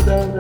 Thank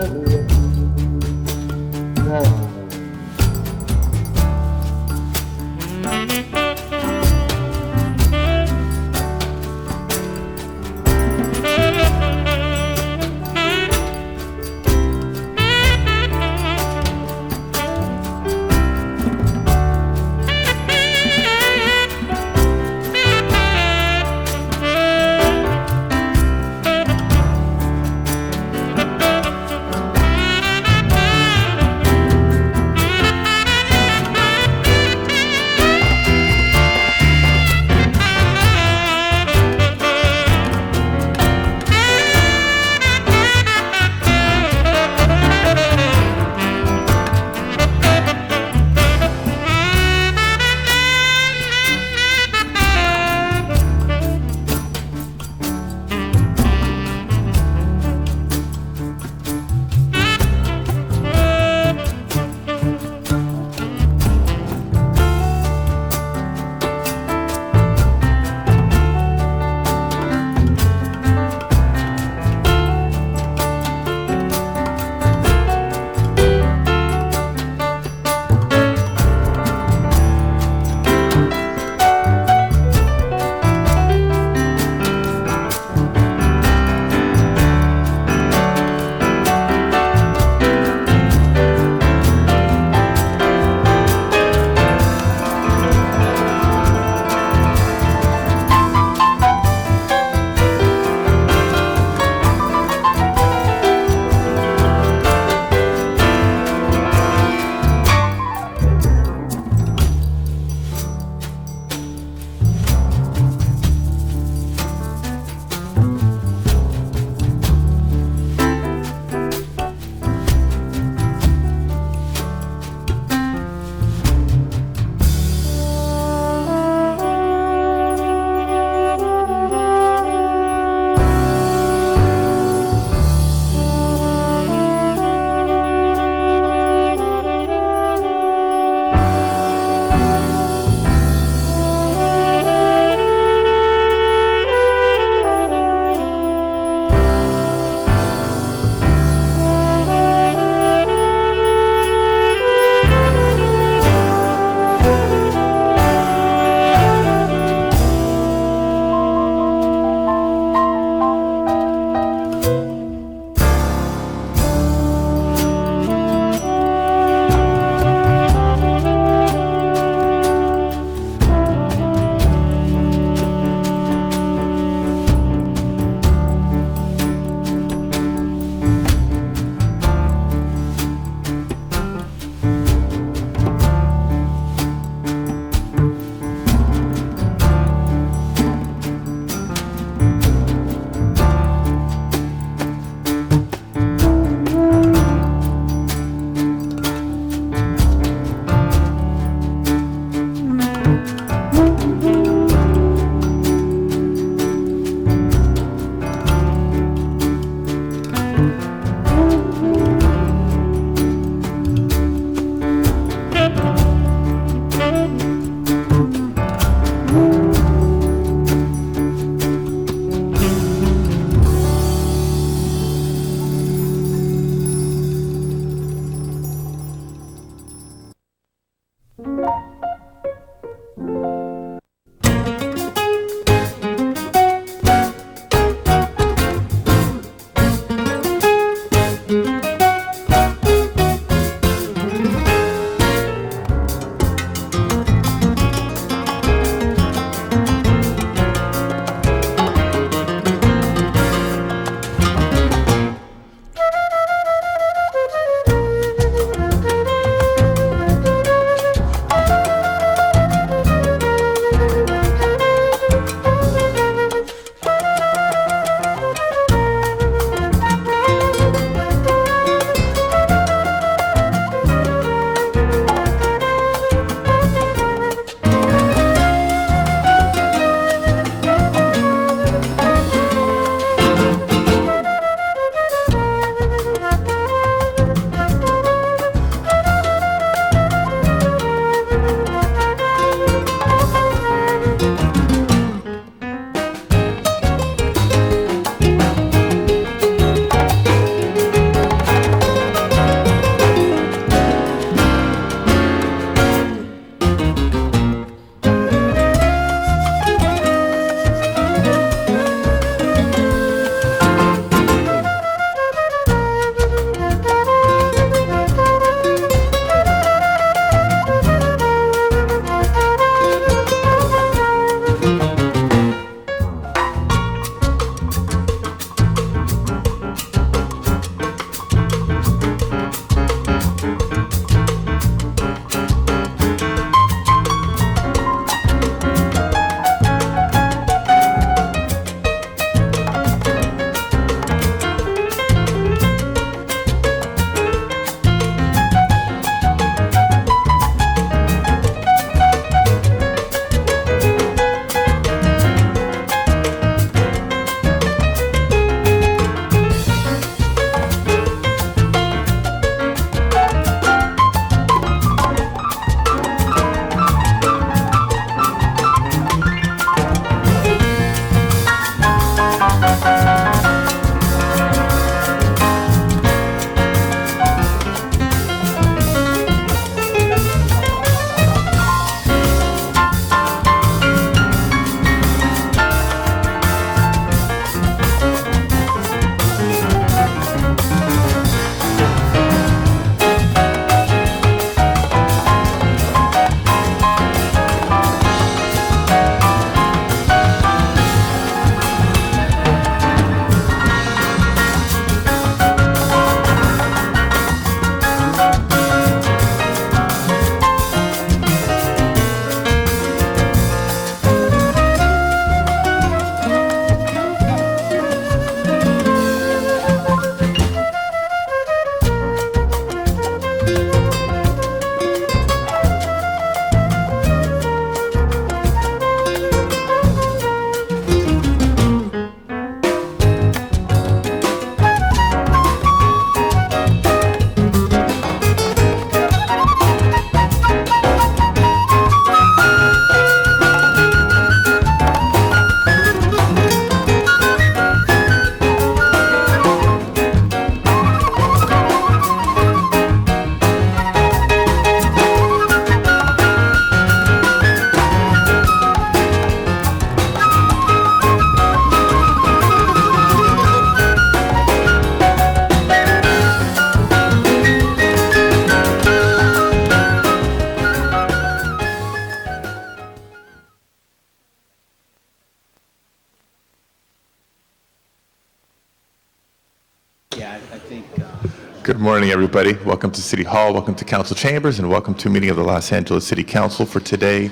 Good morning, everybody. Welcome to City Hall, welcome to Council Chambers, and welcome to a meeting of the Los Angeles City Council for today,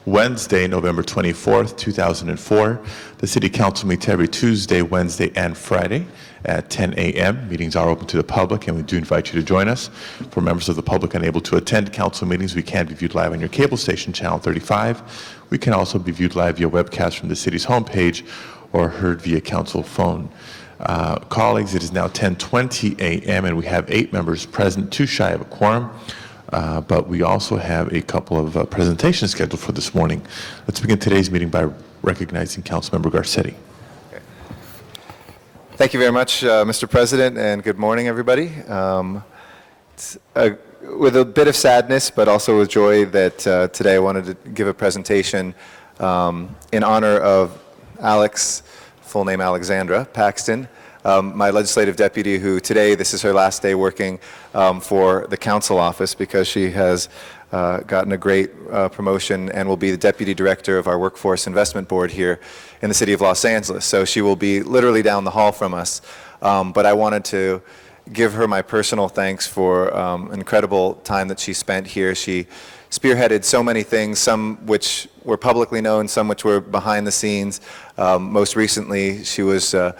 Wednesday, November 24th, 2004. The City Council meets every Tuesday, Wednesday, and Friday at 10 a.m. Meetings are open to the public, and we do invite you to join us. For members of the public unable to attend council meetings, we can be viewed live on your cable station, Channel 35. We can also be viewed live via webcast from the city's homepage or heard via council phone. Colleagues, it is now 10:20 a.m. and we have 8 members present, 2 shy of a quorum, but we also have a couple of presentations scheduled for this morning. Let's begin today's meeting by recognizing Councilmember Garcetti. Okay. Thank you very much, Mr. President, and good morning, everybody. With a bit of sadness, but also with joy that today I wanted to give a presentation in honor of Alex, full name Alexandra Paxton, my legislative deputy, who today, this is her last day working for the council office because she has gotten a great promotion and will be the deputy director of our workforce investment board here in the city of Los Angeles. So she will be literally down the hall from us. But I wanted to give her my personal thanks for an incredible time that she spent here. She spearheaded so many things, some which were publicly known, some which were behind the scenes. Most recently, she was a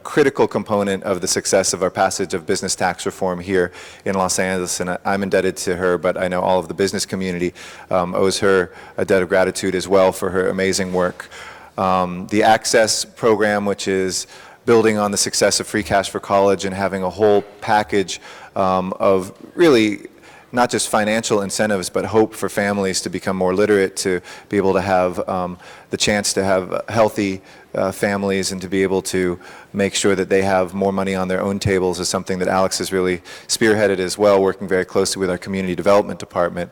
critical component of the success of our passage of business tax reform here in Los Angeles, and I'm indebted to her, but I know all of the business community owes her a debt of gratitude as well for her amazing work. The Access program, which is building on the success of Free Cash for College and having a whole package of really not just financial incentives, but hope for families to become more literate, to be able to have the chance to have healthy families and to be able to make sure that they have more money on their own tables, is something that Alex has really spearheaded as well, working very closely with our community development department.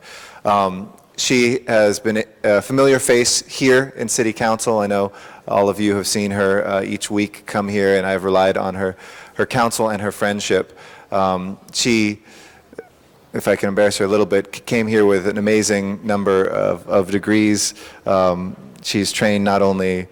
She has been a familiar face here in City Council. I know all of you have seen her each week come here, and I've relied on her counsel and her friendship. She, if I can embarrass her a little bit, came here with an amazing number of degrees. She's trained not only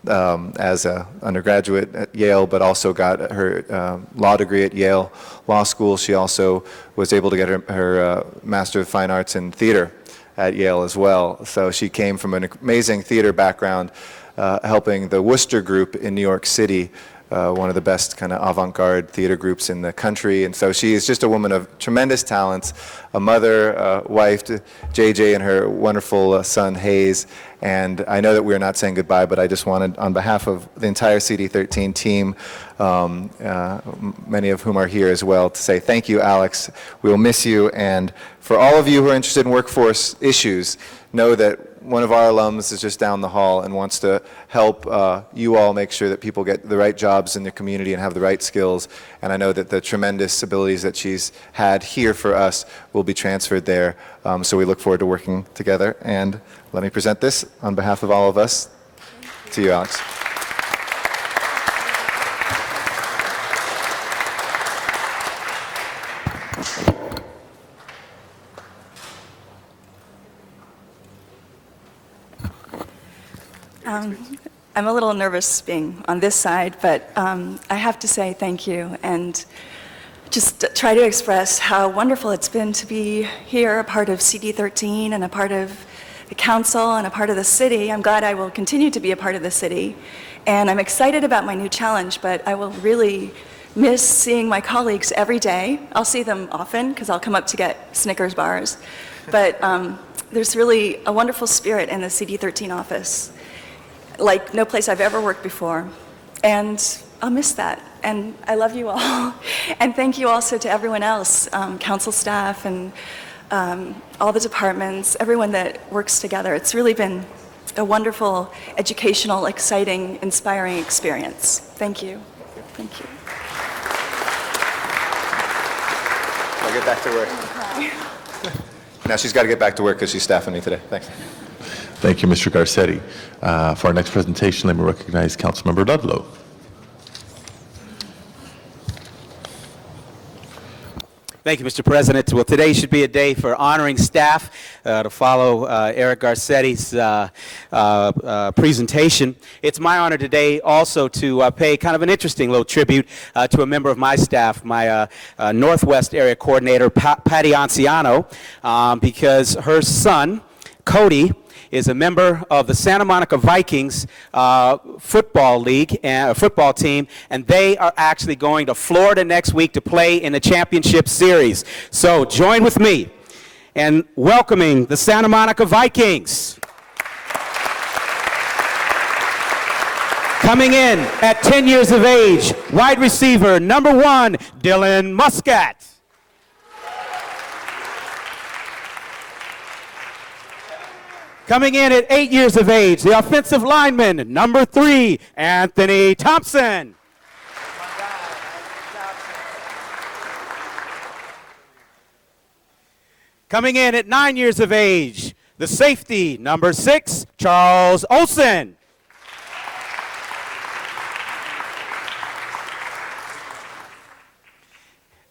as an undergraduate at Yale, but also got her law degree at Yale Law School. She also was able to get her Master of Fine Arts in Theater at Yale as well. So she came from an amazing theater background, helping the Wooster Group in New York City, one of the best kind of avant-garde theater groups in the country. And so she is just a woman of tremendous talents, a mother, wife to JJ and her wonderful son Hayes. And I know that we are not saying goodbye, but I just wanted, on behalf of the entire CD13 team, many of whom are here as well, to say thank you, Alex. We will miss you. And for all of you who are interested in workforce issues, know that one of our alums is just down the hall and wants to help you all make sure that people get the right jobs in their community and have the right skills. And I know that the tremendous abilities that she's had here for us will be transferred there. So we look forward to working together. And let me present this on behalf of all of us to you, Alex. I'm a little nervous being on this side, but I have to say thank you and just try to express how wonderful it's been to be here, a part of CD13 and a part of the council and a part of the city. I'm glad I will continue to be a part of the city, and I'm excited about my new challenge, but I will really miss seeing my colleagues every day. I'll see them often because I'll come up to get Snickers bars, but there's really a wonderful spirit in the CD13 office, like no place I've ever worked before, and I'll miss that. And I love you all. And thank you also to everyone else, council staff and all the departments, everyone that works together. It's really been a wonderful, educational, exciting, inspiring experience. Thank you. Thank you. I'll get back to work. Now she's got to get back to work because she's staffing me today. Thanks. Thank you, Mr. Garcetti. For our next presentation, let me recognize Councilmember Ludlow. Thank you, Mr. President. Well, today should be a day for honoring staff to follow Eric Garcetti's presentation. It's my honor today also to pay kind of an interesting little tribute to a member of my staff, my Northwest Area Coordinator, Patty Anciano, because her son, Cody, is a member of the Santa Monica Vikings football league and football team, and they are actually going to Florida next week to play in the championship series. So join with me in welcoming the Santa Monica Vikings. Coming in at 10 years of age, wide receiver number 1, Dylan Muscat. Coming in at 8 years of age, the offensive lineman, number 3, Anthony Thompson. Coming in at 9 years of age, the safety, number 6, Charles Olson.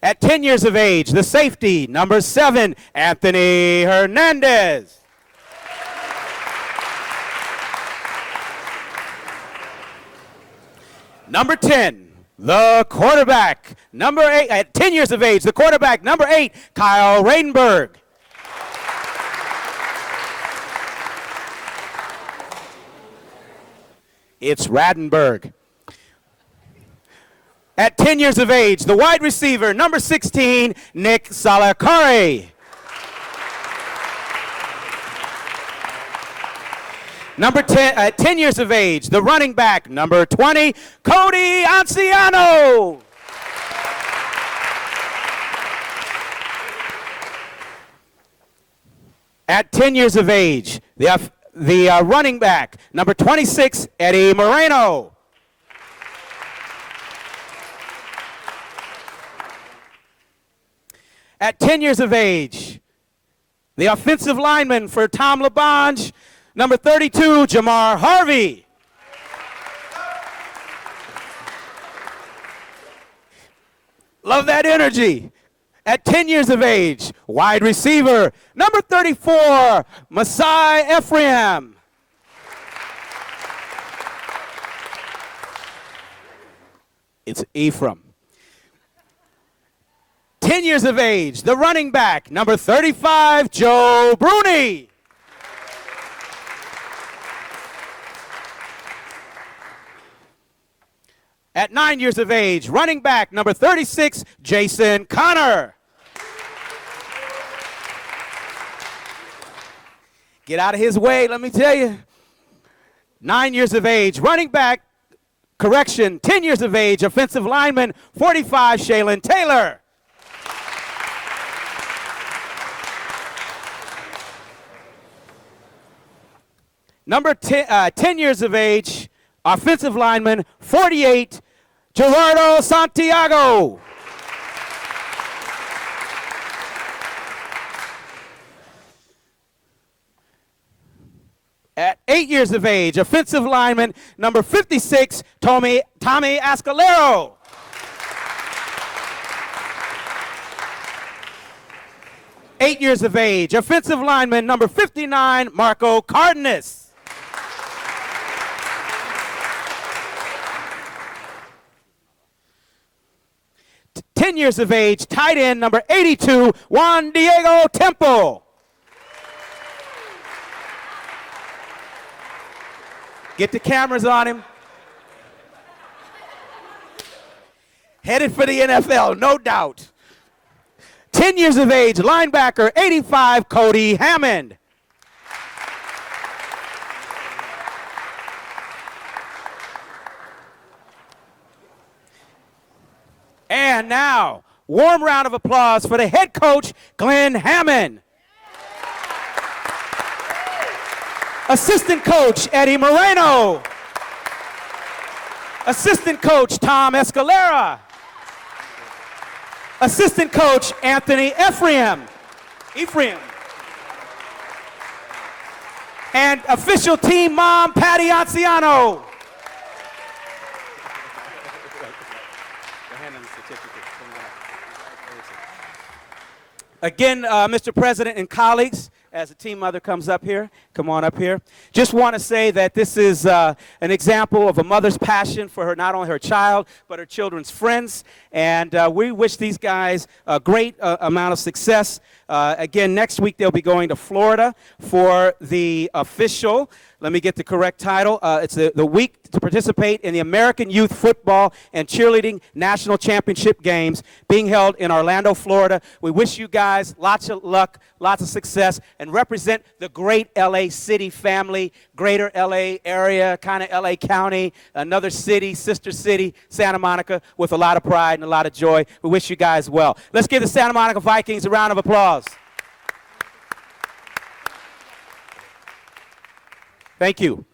At 10 years of age, the safety, number 7, Anthony Hernandez. Number 10, the quarterback, number 8, at 10 years of age, the quarterback, number 8, Kyle Radenberg. It's Radenberg. At 10 years of age, the wide receiver, number 16, Nick Salakari. Number 10, at 10 years of age, the running back, number 20, Cody Anciano. At 10 years of age, the running back, number 26, Eddie Moreno. At 10 years of age, the offensive lineman for Tom LaBonge, number 32, Jamar Harvey. Love that energy. At 10 years of age, wide receiver, number 34, Masai Ephraim. It's Ephraim. 10 years of age, the running back, number 35, Joe Bruni. At 9 years of age, running back, number 36, Jason Connor. Get out of his way, let me tell you. 9 years of age, running back, 10 years of age, offensive lineman, 45, Shaylin Taylor. Number 10 years of age, offensive lineman, 48, Gerardo Santiago. At 8 years of age, offensive lineman, number 56, Tommy Ascalero. Eight years of age, offensive lineman, number 59, Marco Cardenas. 10 years of age, tight end, number 82, Juan Diego Temple. Get the cameras on him. Headed for the NFL, no doubt. 10 years of age, linebacker, 85, Cody Hammond. And now, warm round of applause for the head coach, Glenn Hammond. Assistant coach, Eddie Moreno. Assistant coach, Tom Escalera. Assistant coach, Anthony Ephraim. And official team mom, Patty Anciano. Again, Mr. President and colleagues, as the team mother comes up here, come on up here. Just want to say that this is an example of a mother's passion for her, not only her child, but her children's friends. And we wish these guys a great amount of success. Again, next week they'll be going to Florida for the official, let me get the correct title, it's the week to participate in the American Youth Football and Cheerleading National Championship Games being held in Orlando, Florida. We wish you guys lots of luck, lots of success, and represent the great LA City family, greater LA area, kind of LA County, another city, sister city, Santa Monica, with a lot of pride and a lot of joy. We wish you guys well. Let's give the Santa Monica Vikings a round of applause. Thank you.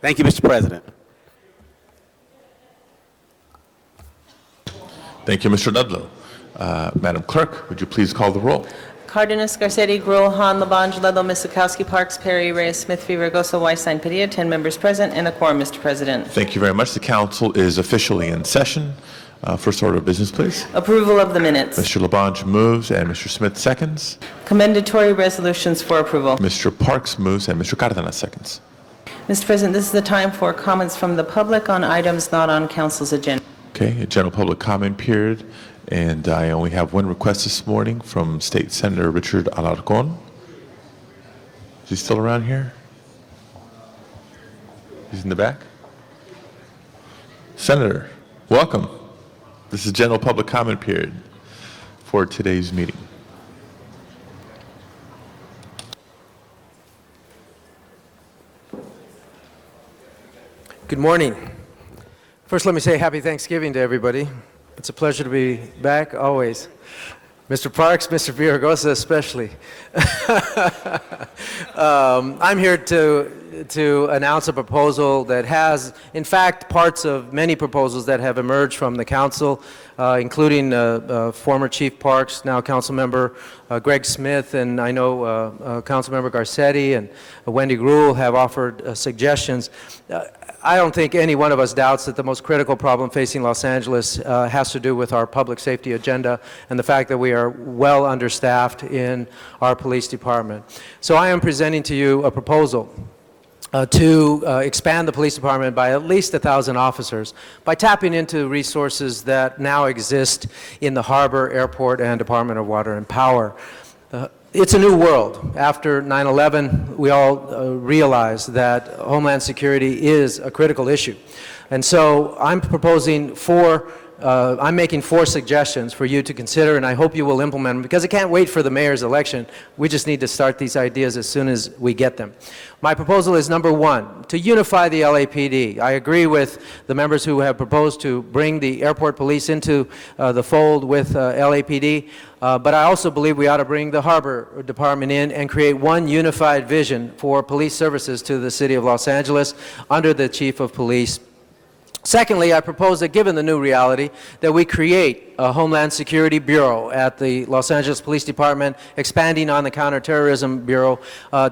Thank you, Mr. President. Thank you, Mr. Ludlow. Madam Clerk, would you please call the roll? Cardenas, Garcetti, Gruel, Han, Labange, Ludlow, Misakowski, Parks, Perry, Reyes, Smith, Vergosa, Weinstein, Padilla, 10 members present, and a quorum, Mr. President. Thank you very much. The council is officially in session. First order of business, please. Approval of the minutes. Mr. Labange moves and Mr. Smith seconds. Commendatory resolutions for approval. Mr. Parks moves and Mr. Cardenas seconds. Mr. President, this is the time for comments from the public on items not on council's agenda. Okay, a general public comment period. And I only have one request this morning from State Senator Richard Alarcon. Is he still around here? He's in the back? Senator, welcome. This is general public comment period for today's meeting. Good morning. First, let me say happy Thanksgiving to everybody. It's a pleasure to be back, always. Mr. Parks, Mr. Villaraigosa especially. I'm here to announce a proposal that has, in fact, parts of many proposals that have emerged from the council, including former Chief Parks, now Council Member Greg Smith, and I know Council Member Garcetti and Wendy Gruel have offered suggestions. I don't think any one of us doubts that the most critical problem facing Los Angeles has to do with our public safety agenda and the fact that we are well understaffed in our police department. So I am presenting to you a proposal to expand the police department by at least 1,000 officers by tapping into resources that now exist in the Harbor, Airport, and Department of Water and Power. It's a new world. After 9/11, we all realized that Homeland Security is a critical issue. And so I'm proposing I'm making 4 suggestions for you to consider, and I hope you will implement them, because I can't wait for the mayor's election. We just need to start these ideas as soon as we get them. My proposal is, number 1, to unify the LAPD. I agree with the members who have proposed to bring the airport police into the fold with LAPD, but I also believe we ought to bring the Harbor Department in and create one unified vision for police services to the city of Los Angeles under the Chief of Police. Secondly, I propose that, given the new reality, that we create a Homeland Security Bureau at the Los Angeles Police Department, expanding on the Counterterrorism Bureau,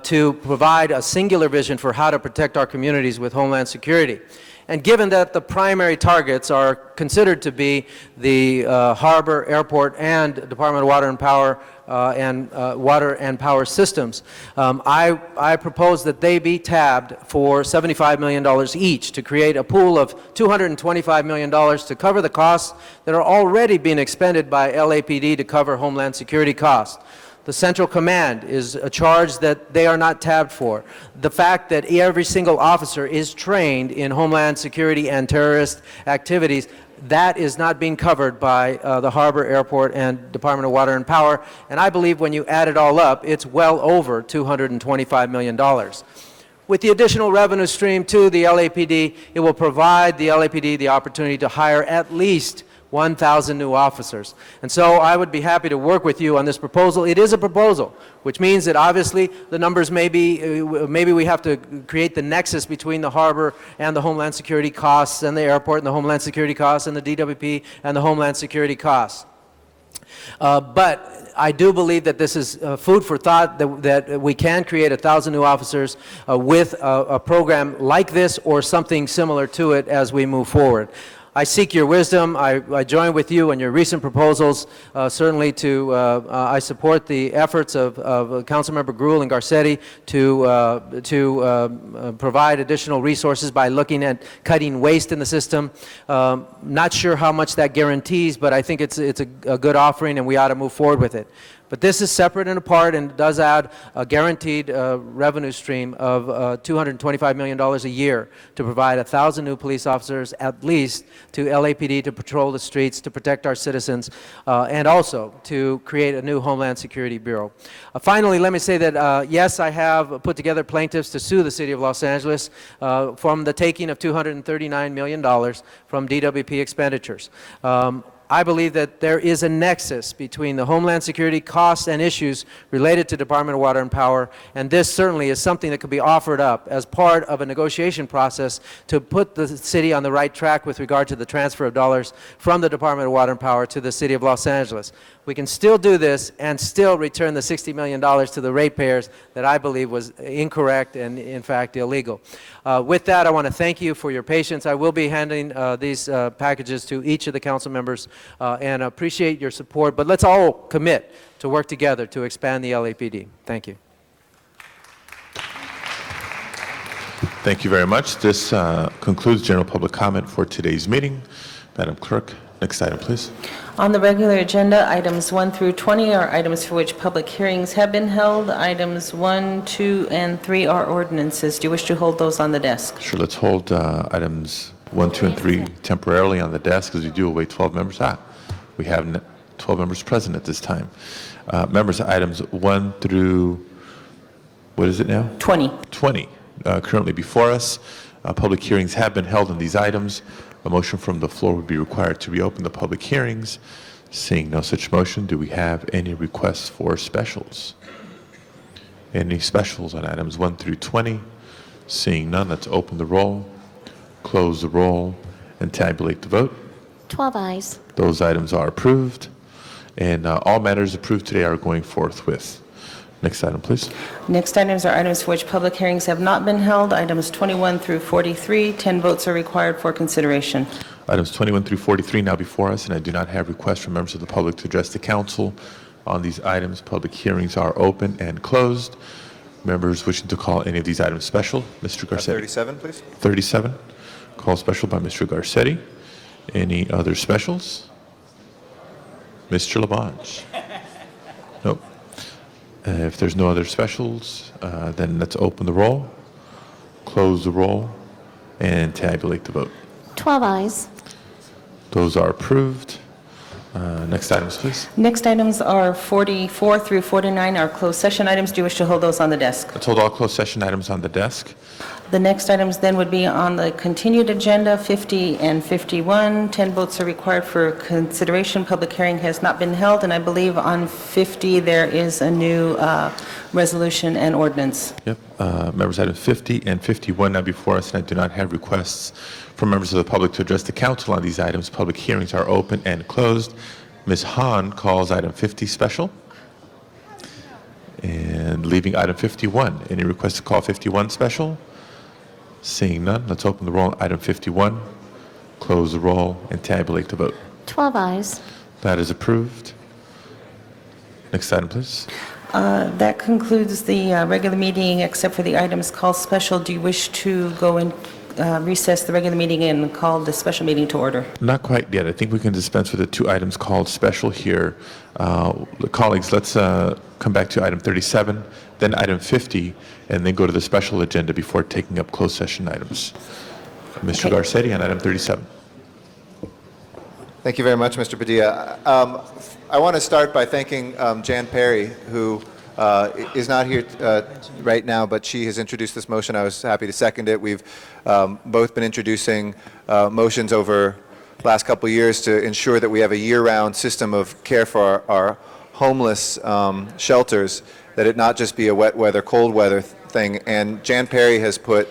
to provide a singular vision for how to protect our communities with Homeland Security. And given that the primary targets are considered to be the Harbor, Airport, and Department of Water and Power Water and Power Systems, I propose that they be tabbed for $75 million each to create a pool of $225 million to cover the costs that are already being expended by LAPD to cover Homeland Security costs. The Central Command is a charge that they are not tabbed for. The fact that every single officer is trained in Homeland Security and terrorist activities, that is not being covered by the Harbor, Airport, and Department of Water and Power. And I believe when you add it all up, it's well over $225 million. With the additional revenue stream to the LAPD, it will provide the LAPD the opportunity to hire at least 1,000 new officers. And so I would be happy to work with you on this proposal. It is a proposal, which means that obviously the numbers maybe we have to create the nexus between the harbor and the Homeland Security costs and the airport and the Homeland Security costs and the DWP and the Homeland Security costs. But I do believe that this is food for thought, that we can create 1,000 new officers with a program like this or something similar to it as we move forward. I seek your wisdom. I join with you on your recent proposals. Certainly, I support the efforts of Councilmember Gruhl and Garcetti to provide additional resources by looking at cutting waste in the system. Not sure how much that guarantees, but I think it's a good offering, and we ought to move forward with it. But this is separate and apart and does add a guaranteed revenue stream of $225 million a year to provide 1,000 new police officers at least to LAPD to patrol the streets, to protect our citizens, and also to create a new Homeland Security Bureau. Finally, let me say that, yes, I have put together plaintiffs to sue the City of Los Angeles from the taking of $239 million from DWP expenditures. I believe that there is a nexus between the Homeland Security costs and issues related to Department of Water and Power, and this certainly is something that could be offered up as part of a negotiation process to put the city on the right track with regard to the transfer of dollars from the Department of Water and Power to the City of Los Angeles. We can still do this and still return the $60 million to the ratepayers that I believe was incorrect and, in fact, illegal. With that, I want to thank you for your patience. I will be handing these packages to each of the council members and appreciate your support. But let's all commit to work together to expand the LAPD. Thank you. Thank you very much. This concludes general public comment for today's meeting. Madam Clerk, next item, please. On the regular agenda, items 1 through 20 are items for which public hearings have been held. Items 1, 2, and 3 are ordinances. Do you wish to hold those on the desk? Sure, let's hold items 1, 2, and 3 temporarily on the desk as we do await 12 members. We have 12 members present at this time. Members, items 1 through, what is it now? 20. 20 currently before us. Public hearings have been held on these items. A motion from the floor would be required to reopen the public hearings. Seeing no such motion, do we have any requests for specials? Any specials on items 1 through 20? Seeing none, let's open the roll, close the roll, and tabulate the vote. 12 ayes. Those items are approved, and all matters approved today are going forthwith. Next item, please. Next items are items for which public hearings have not been held. Items 21 through 43. 10 votes are required for consideration. Items 21 through 43 now before us, and I do not have requests from members of the public to address the council on these items. Public hearings are open and closed. Members wishing to call any of these items special, Mr. Garcetti. 37, please. 37, call special by Mr. Garcetti. Any other specials? Mr. Labange. Nope. If there's no other specials, then let's open the roll, close the roll, and tabulate the vote. 12 ayes. Those are approved. Next items, please. Next items are 44 through 49 are closed session items. Do you wish to hold those on the desk? Let's hold all closed session items on the desk. The next items then would be on the continued agenda, 50 and 51. 10 votes are required for consideration. Public hearing has not been held, and I believe on 50 there is a new resolution and ordinance. Yep. Members, items 50 and 51 now before us, and I do not have requests from members of the public to address the council on these items. Public hearings are open and closed. Ms. Hahn calls item 50 special. And leaving item 51. Any requests to call 51 special? Seeing none, let's open the roll on item 51, close the roll, and tabulate the vote. 12 ayes. That is approved. Next item, please. That concludes the regular meeting, except for the items called special. Do you wish to go and recess the regular meeting and call the special meeting to order? Not quite yet. I think we can dispense with the 2 items called special here. Colleagues, let's come back to item 37, then item 50, and then go to the special agenda before taking up closed session items. Mr. Garcetti on item 37. Thank you very much, Mr. Padilla. I want to start by thanking Jan Perry, who is not here right now, but she has introduced this motion. I was happy to second it. We've both been introducing motions over last couple of years to ensure that we have a year-round system of care for our homeless shelters, that it not just be a wet weather, cold weather thing. And Jan Perry has put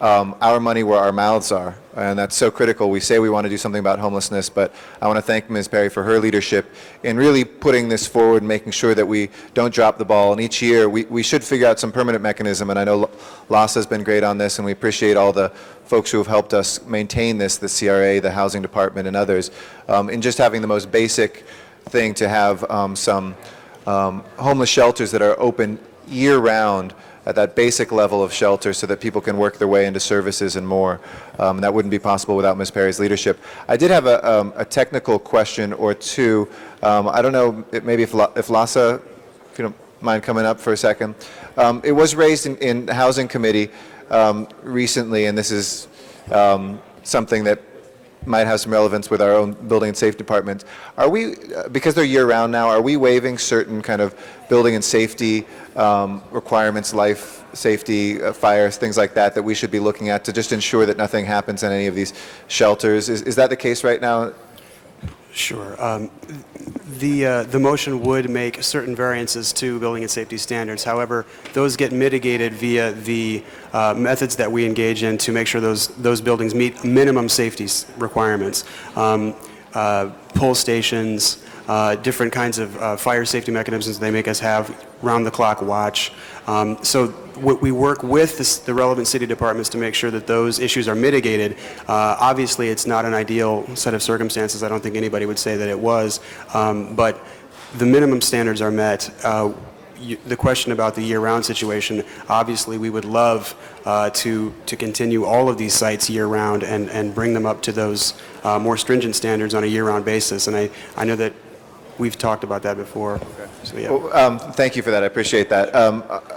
our money where our mouths are, and that's so critical. We say we want to do something about homelessness, but I want to thank Ms. Perry for her leadership in really putting this forward and making sure that we don't drop the ball. And each year, we should figure out some permanent mechanism, and I know LASA has been great on this, and we appreciate all the folks who have helped us maintain this, the CRA, the Housing Department, and others, in just having the most basic thing to have some homeless shelters that are open year-round at that basic level of shelter so that people can work their way into services and more. That wouldn't be possible without Ms. Perry's leadership. I did have a technical question or two. I don't know, maybe if LASA, if you don't mind coming up for a second. It was raised in the Housing Committee recently, and this is something that might have some relevance with our own building and safety department. Are we, because they're year-round now, are we waiving certain kind of building and safety requirements, life safety, fires, things like that, that we should be looking at to just ensure that nothing happens in any of these shelters? Is that the case right now? Sure. The motion would make certain variances to building and safety standards. However, those get mitigated via the methods that we engage in to make sure those buildings meet minimum safety requirements. Pull stations, different kinds of fire safety mechanisms they make us have, round-the-clock watch. So we work with the relevant city departments to make sure that those issues are mitigated. Obviously, it's not an ideal set of circumstances. I don't think anybody would say that it was. But the minimum standards are met. The question about the year-round situation, obviously we would love to continue all of these sites year-round and bring them up to those more stringent standards on a year-round basis. And I know that we've talked about that before. Okay. So, yeah. Well, thank you for that. I appreciate that.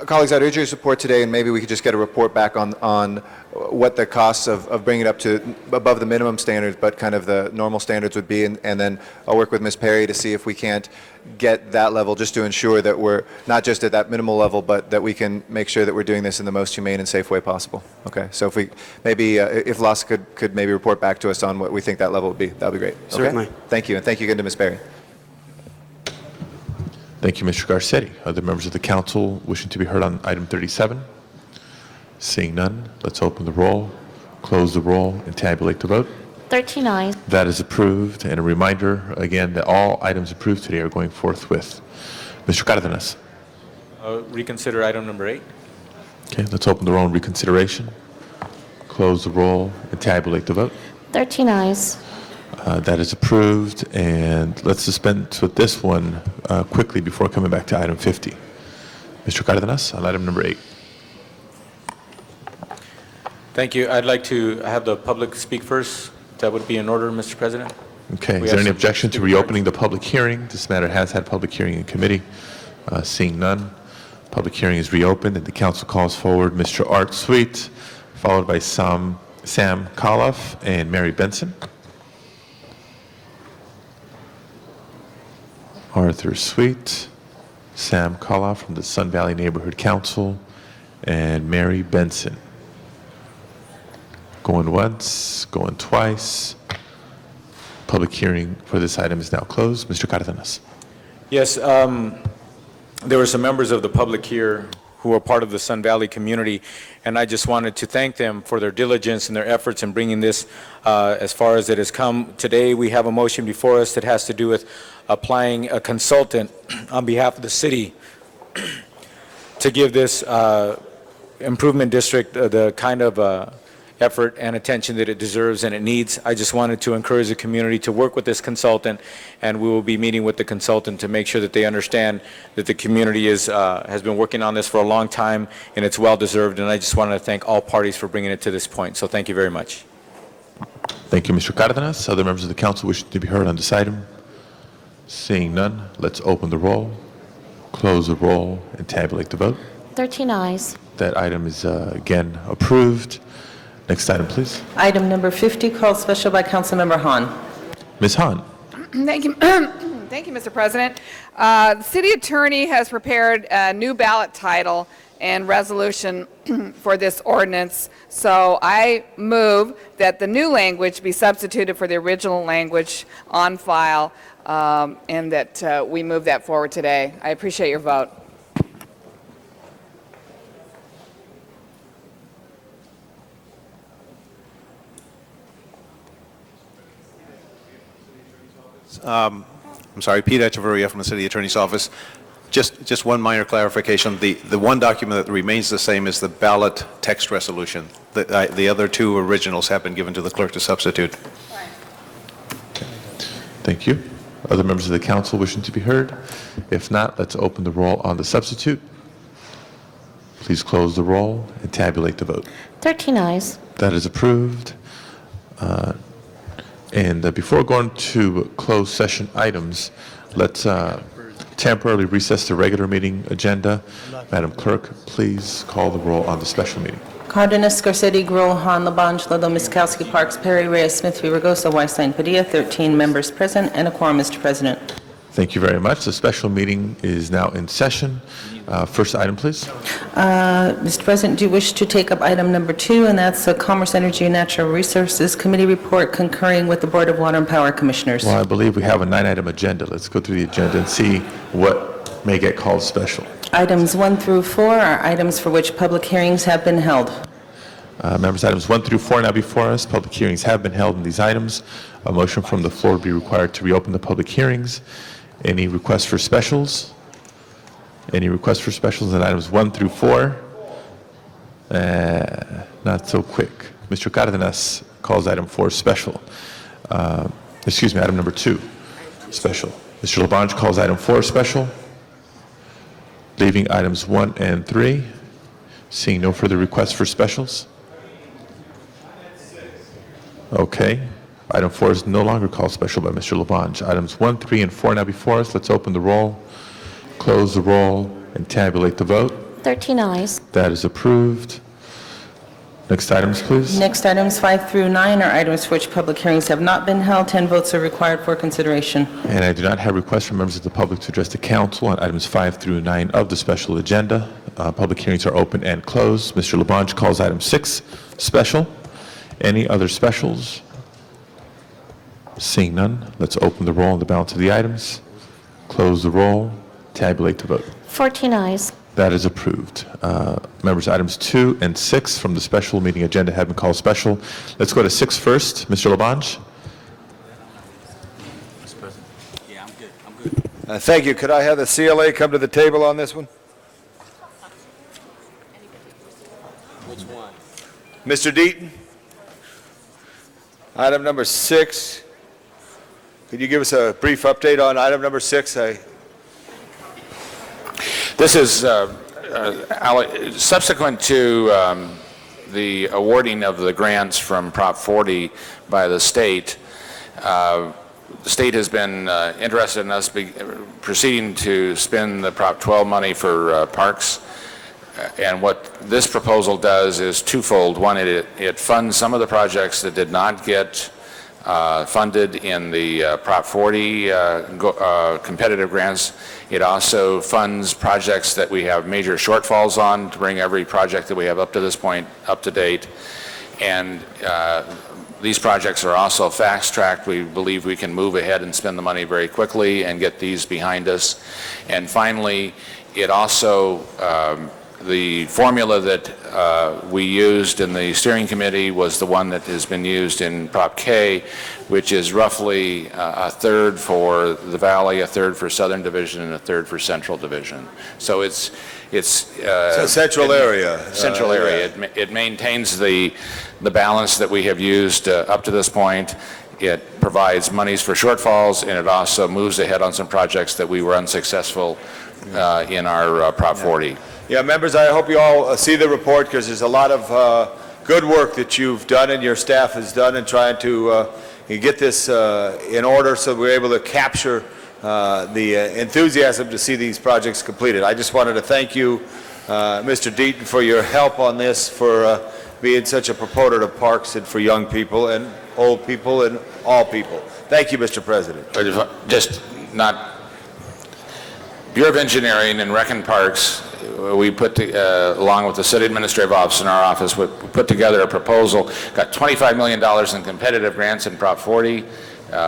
Colleagues, I'd urge your support today, and maybe we could just get a report back on what the costs of bringing it up to above the minimum standards, but kind of the normal standards would be, and then I'll work with Ms. Perry to see if we can't get that level, just to ensure that we're not just at that minimal level, but that we can make sure that we're doing this in the most humane and safe way possible. Okay, so if we maybe if LASA could maybe report back to us on what we think that level would be, that would be great. Okay? Certainly. Thank you, and thank you again to Ms. Perry. Thank you, Mr. Garcetti. Other members of the council wishing to be heard on item 37? Seeing none, let's open the roll, close the roll, and tabulate the vote. 13 ayes. That is approved. And a reminder, again, that all items approved today are going forthwith. Mr. Cardenas. Reconsider item number 8. Okay, let's open the roll on reconsideration, close the roll, and tabulate the vote. 13 ayes. That is approved, and let's dispense with this one quickly before coming back to item 50. Mr. Cardenas, on item number 8. Thank you. I'd like to have the public speak first. That would be in order, Mr. President. Okay, We is have there any some objection to speaker reopening the public hearing? This matter has had public hearing in committee. Seeing none, public hearing is reopened, and the council calls forward Mr. Art Sweet, followed by Sam Koloff and Mary Benson. Arthur Sweet, Sam Koloff from the Sun Valley Neighborhood Council, and Mary Benson. Going once, going twice. Public hearing for this item is now closed. Mr. Cardenas. Yes, there were some members of the public here who are part of the Sun Valley community, and I just wanted to thank them for their diligence and their efforts in bringing this as far as it has come. Today, we have a motion before us that has to do with applying a consultant on behalf of the city to give this improvement district the kind of effort and attention that it deserves and it needs. I just wanted to encourage the community to work with this consultant, and we will be meeting with the consultant to make sure that they understand that the community has been working on this for a long time, and it's well-deserved, and I just wanted to thank all parties for bringing it to this point. So thank you very much. Thank you, Mr. Cardenas. Other members of the council wishing to be heard on this item? Seeing none, let's open the roll, close the roll, and tabulate the vote. 13 ayes. That item is again approved. Next item, please. Item number 50, called special by Councilmember Hahn. Ms. Hahn. Thank you. Thank you, Mr. President. The city attorney has prepared a new ballot title and resolution for this ordinance. So I move that the new language be substituted for the original language on file, and that we move that forward today. I appreciate your vote. I'm sorry, Pete Echeverria from the City Attorney's Office. Just one minor clarification. The one document that remains the same is the ballot text resolution. The other two originals have been given to the clerk to substitute. Thank you. Other members of the council wishing to be heard? If not, let's open the roll on the substitute. Please close the roll and tabulate the vote. 13 eyes. That is approved. Before going to closed session items, let's temporarily recess the regular meeting agenda. Madam Clerk, please call the roll on the special meeting. Cardenas, Garcetti, Gruel, Han, Labange, Ludlow, Miskowski, Parks, Perry, Reyes, Smith, Regosa, Weisstein, Padilla, 13 members present and a quorum, Mr. President. Thank you very much. The special meeting is now in session. First item, please. Mr. President, do you wish to take up item number 2, and that's the Commerce, Energy, and Natural Resources Committee report concurring with the Board of Water and Power Commissioners? Well, I believe we have a 9-item agenda. Let's go through the agenda and see what may get called special. Items 1 through 4 are items for which public hearings have been held. Members, items 1 through 4 now before us. Public hearings have been held on these items. A motion from the floor would be required to reopen the public hearings. Any requests for specials? Any requests for specials on items 1 through 4? Not so quick. Mr. Cardenas calls item 4 special. Item number 2 special. Mr. Labange calls item 4 special, leaving items 1 and 3. Seeing no further requests for specials? Okay. Item 4 is no longer called special by Mr. Labange. Items 1, 3, and 4 now before us. Let's open the roll, close the roll, and tabulate the vote. 13 eyes. That is approved. Next items, please. Next, items 5 through 9 are items for which public hearings have not been held. 10 votes are required for consideration. And I do not have requests from members of the public to address the council on items 5 through 9 of the special agenda. Public hearings are open and closed. Mr. Labange calls item 6 special. Any other specials? Seeing none, let's open the roll on the balance of the items, close the roll, tabulate the vote. 14 eyes. That is approved. Members, items 2 and 6 from the special meeting agenda have been called special. Let's go to 6 first. Mr. Labange? Thank you. Could I have the CLA come to the table on this one? Which one? Mr. Deaton? Item number 6. Could you give us a brief update on item number 6? This is subsequent to the awarding of the grants from Prop 40 by the state. The state has been interested in us proceeding to spend the Prop 12 money for parks. And what this proposal does is twofold. One, it funds some of the projects that did not get funded in the Prop 40 competitive grants. It also funds projects that we have major shortfalls on to bring every project that we have up to this point up to date. And these projects are also fast-tracked. We believe we can move ahead and spend the money very quickly and get these behind us. And finally, it also the formula that we used in the steering committee was the one that has been used in Prop K, which is roughly a third for the Valley, a third for Southern Division, and a third for Central Division. So it's central area. Central area. Yeah. It maintains the balance that we have used up to this point. It provides monies for shortfalls, and it also moves ahead on some projects that we were unsuccessful in our Prop 40. Yeah, members, I hope you all see the report because there's a lot of good work that you've done and your staff has done in trying to get this in order so we're able to capture the enthusiasm to see these projects completed. I just wanted to thank you, Mr. Deaton, for your help on this, for being such a proponent of parks and for young people and old people and all people. Thank you, Mr. President. Just not Bureau of Engineering and Rec and Parks we along with the city administrative office in our office, we put together a proposal, got $25 million in competitive grants in Prop 40,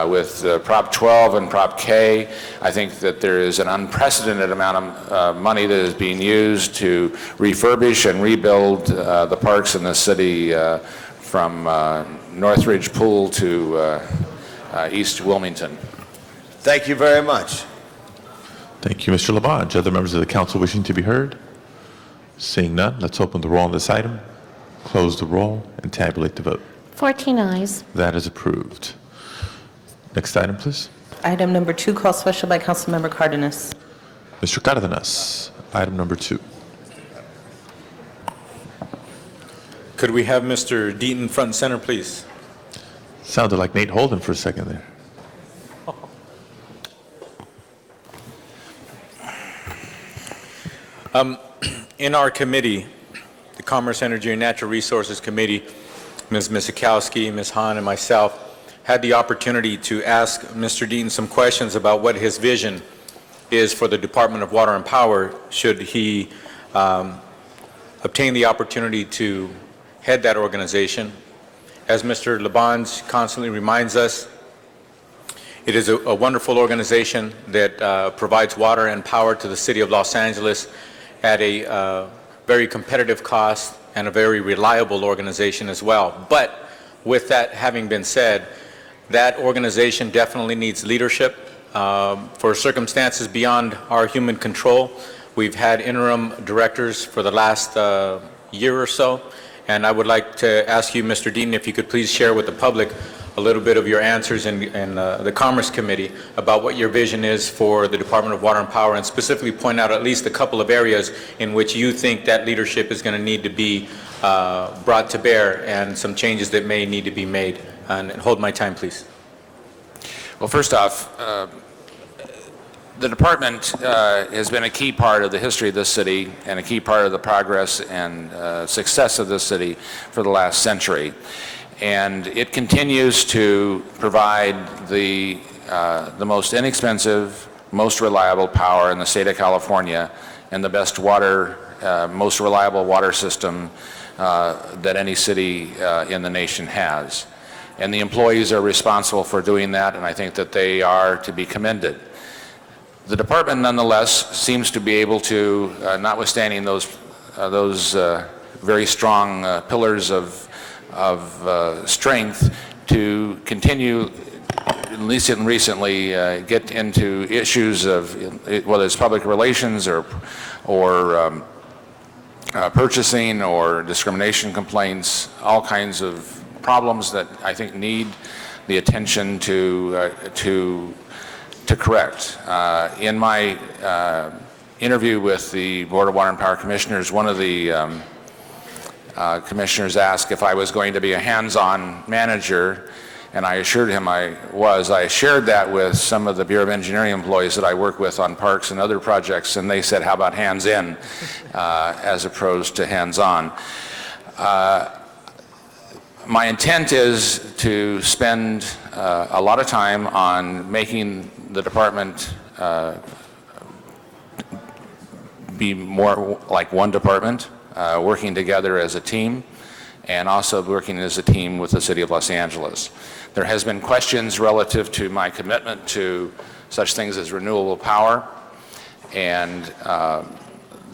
with Prop 12 and Prop K. I think that there is an unprecedented amount of money that is being used to refurbish and rebuild the parks in the city from Northridge Pool to East Wilmington. Thank you very much. Thank you, Mr. Labange. Other members of the council wishing to be heard? Seeing none, let's open the roll on this item, close the roll, and tabulate the vote. 14 eyes. That is approved. Next item, please. Item number 2, called special by Councilmember Cardenas. Mr. Cardenas, item number 2. Could we have Mr. Deaton front and center, please? Sounded like Nate Holden for a second there. In our committee, the Commerce, Energy, and Natural Resources Committee, Ms. Misikowski, Ms. Hahn, and myself had the opportunity to ask Mr. Deaton some questions about what his vision is for the Department of Water and Power should he obtain the opportunity to head that organization. As Mr. Labange constantly reminds us, it is a wonderful organization that provides water and power to the city of Los Angeles at a very competitive cost and a very reliable organization as well. But with that having been said, that organization definitely needs leadership for circumstances beyond our human control. We've had interim directors for the last year or so, and I would like to ask you, Mr. Deaton, if you could please share with the public a little bit of your answers in the Commerce Committee about what your vision is for the Department of Water and Power, and specifically point out at least a couple of areas in which you think that leadership is going to need to be brought to bear and some changes that may need to be made. And hold my time, please. Well, first off, the department has been a key part of the history of this city and a key part of the progress and success of this city for the last century. And it continues to provide the most inexpensive, most reliable power in the state of California and the best water, most reliable water system that any city in the nation has. And the employees are responsible for doing that, and I think that they are to be commended. The department, nonetheless, seems to be able to, notwithstanding those very strong pillars of strength, to continue, at least recently, get into issues of whether it's public relations or purchasing or discrimination complaints, all kinds of problems that I think need the attention to correct. In my interview with the Board of Water and Power Commissioners, one of the commissioners asked if I was going to be a hands-on manager, and I assured him I was. I shared that with some of the Bureau of Engineering employees that I work with on parks and other projects, and they said, how about hands-in as opposed to hands-on? My intent is to spend a lot of time on making the department be more like one department, working together as a team, and also working as a team with the City of Los Angeles. There has been questions relative to my commitment to such things as renewable power, and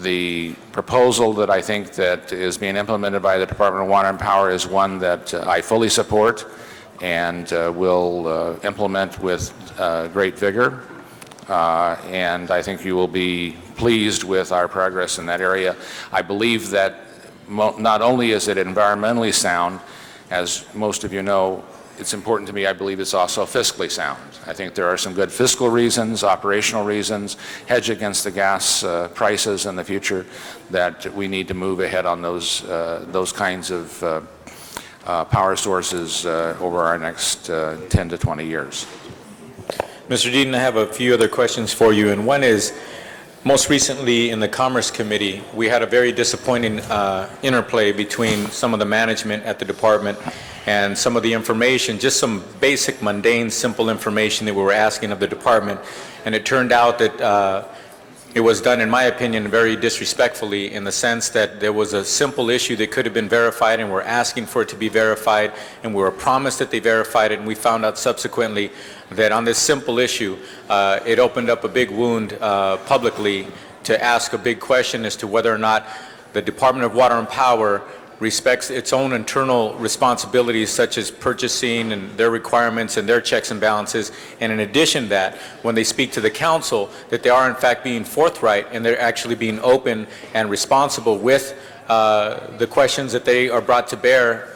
the proposal that I think that is being implemented by the Department of Water and Power is one that I fully support and will implement with great vigor. And I think you will be pleased with our progress in that area. I believe that not only is it environmentally sound, as most of you know, it's important to me, I believe it's also fiscally sound. I think there are some good fiscal reasons, operational reasons, hedge against the gas prices in the future, that we need to move ahead on those kinds of power sources over our next 10 to 20 years. Mr. Deaton, I have a few other questions for you, and one is, most recently in the Commerce Committee, we had a very disappointing interplay between some of the management at the department and some of the information, just some basic, mundane, simple information that we were asking of the department. And it turned out that it was done, in my opinion, very disrespectfully, in the sense that there was a simple issue that could have been verified, and we're asking for it to be verified, and we were promised that they verified it, and we found out subsequently that on this simple issue, it opened up a big wound publicly to ask a big question as to whether or not the Department of Water and Power respects its own internal responsibilities, such as purchasing and their requirements and their checks and balances. And in addition to that, when they speak to the council, that they are in fact being forthright and they're actually being open and responsible with the questions that they are brought to bear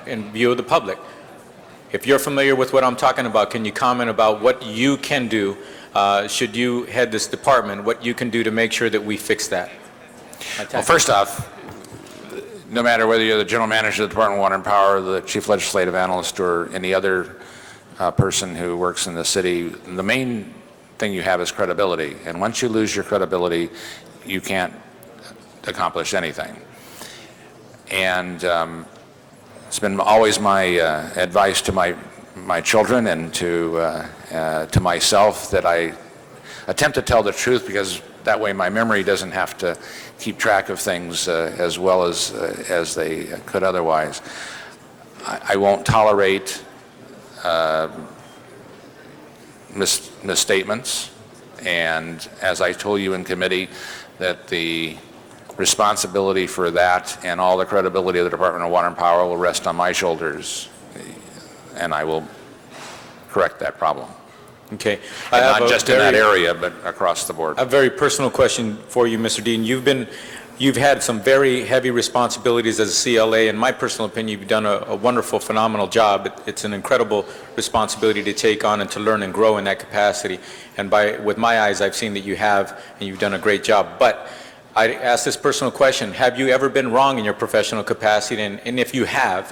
in view of the public. If you're familiar with what I'm talking about, can you comment about what you can do, should you head this department, what you can do to make sure that we fix that? Well, first off, no matter whether you're the general manager of the Department of Water and Power, the chief legislative analyst, or any other person who works in the city, the main thing you have is credibility. And once you lose your credibility, you can't accomplish anything. And it's been always my advice to my children and to myself that I attempt to tell the truth, because that way my memory doesn't have to keep track of things as well as they could otherwise. I won't tolerate misstatements, and as I told you in committee, that the responsibility for that and all the credibility of the Department of Water and Power will rest on my shoulders, and I will correct that problem. Okay. And not just in that area, but across the board. A very personal question for you, Mr. Dean. You've had some very heavy responsibilities as a CLA. In my personal opinion, you've done a wonderful, phenomenal job. It's an incredible responsibility to take on and to learn and grow in that capacity. And with my eyes, I've seen that you have, and you've done a great job. But I ask this personal question: have you ever been wrong in your professional capacity? And if you have,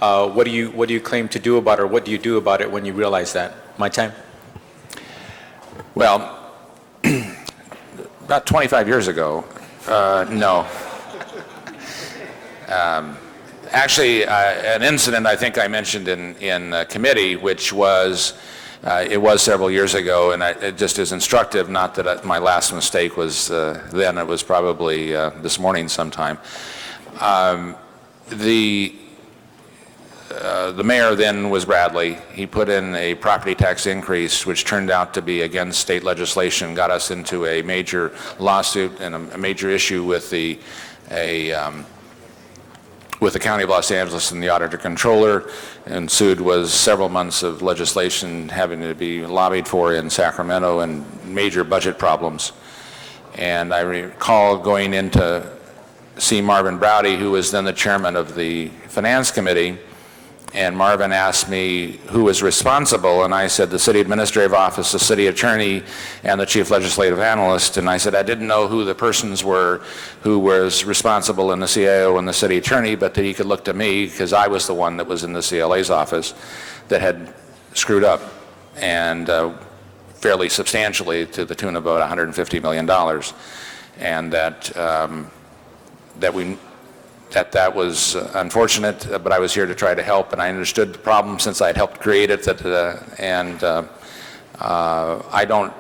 what do you claim to do about it, or what do you do about it when you realize that? My time? Well, about 25 years ago, no. Actually, an incident I think I mentioned in committee, which was, it was several years ago, and it just is instructive, not that my last mistake was then, it was probably this morning sometime. The mayor then was Bradley. He put in a property tax increase, which turned out to be against state legislation, got us into a major lawsuit and a major issue with the County of Los Angeles and the Auditor Controller. Ensued was several months of legislation having to be lobbied for in Sacramento and major budget problems. And I recall going in to see Marvin Browdy, who was then the chairman of the Finance Committee, and Marvin asked me who was responsible, and I said the city administrative office, the city attorney, and the chief legislative analyst. And I said I didn't know who the persons were who was responsible in the CAO and the city attorney, but that he could look to me because I was the one that was in the CLA's office that had screwed up, and fairly substantially, to the tune of about $150 million, and that was unfortunate, but I was here to try to help, and I understood the problem since I'd helped create it, I don't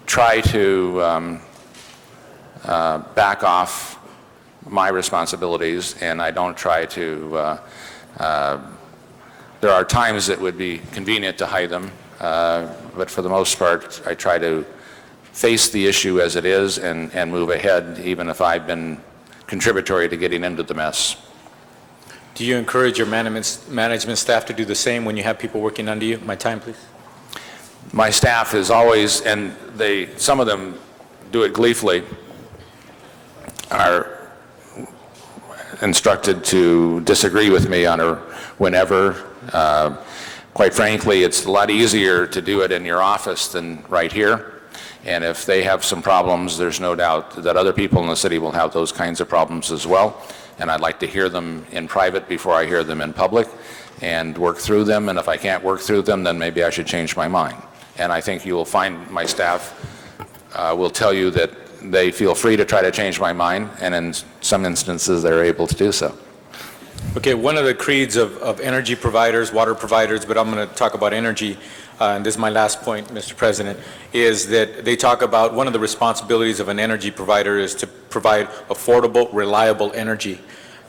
try to back off my responsibilities, and I don't try to, there are times it would be convenient to hide them, but for the most part, I try to face the issue as it is and move ahead, even if I've been contributory to getting into the mess. Do you encourage your management staff to do the same when you have people working under you? My time, please. My staff is always, and some of them do it gleefully, are instructed to disagree with me on whenever. Quite frankly, it's a lot easier to do it in your office than right here. And if they have some problems, there's no doubt that other people in the city will have those kinds of problems as well. And I'd like to hear them in private before I hear them in public and work through them. And if I can't work through them, then maybe I should change my mind. And I think you will find my staff will tell you that they feel free to try to change my mind. And in some instances, they're able to do so. Okay, one of the creeds of energy providers, water providers, but I'm going to talk about energy, and this is my last point, Mr. President, is that they talk about one of the responsibilities of an energy provider is to provide affordable, reliable energy.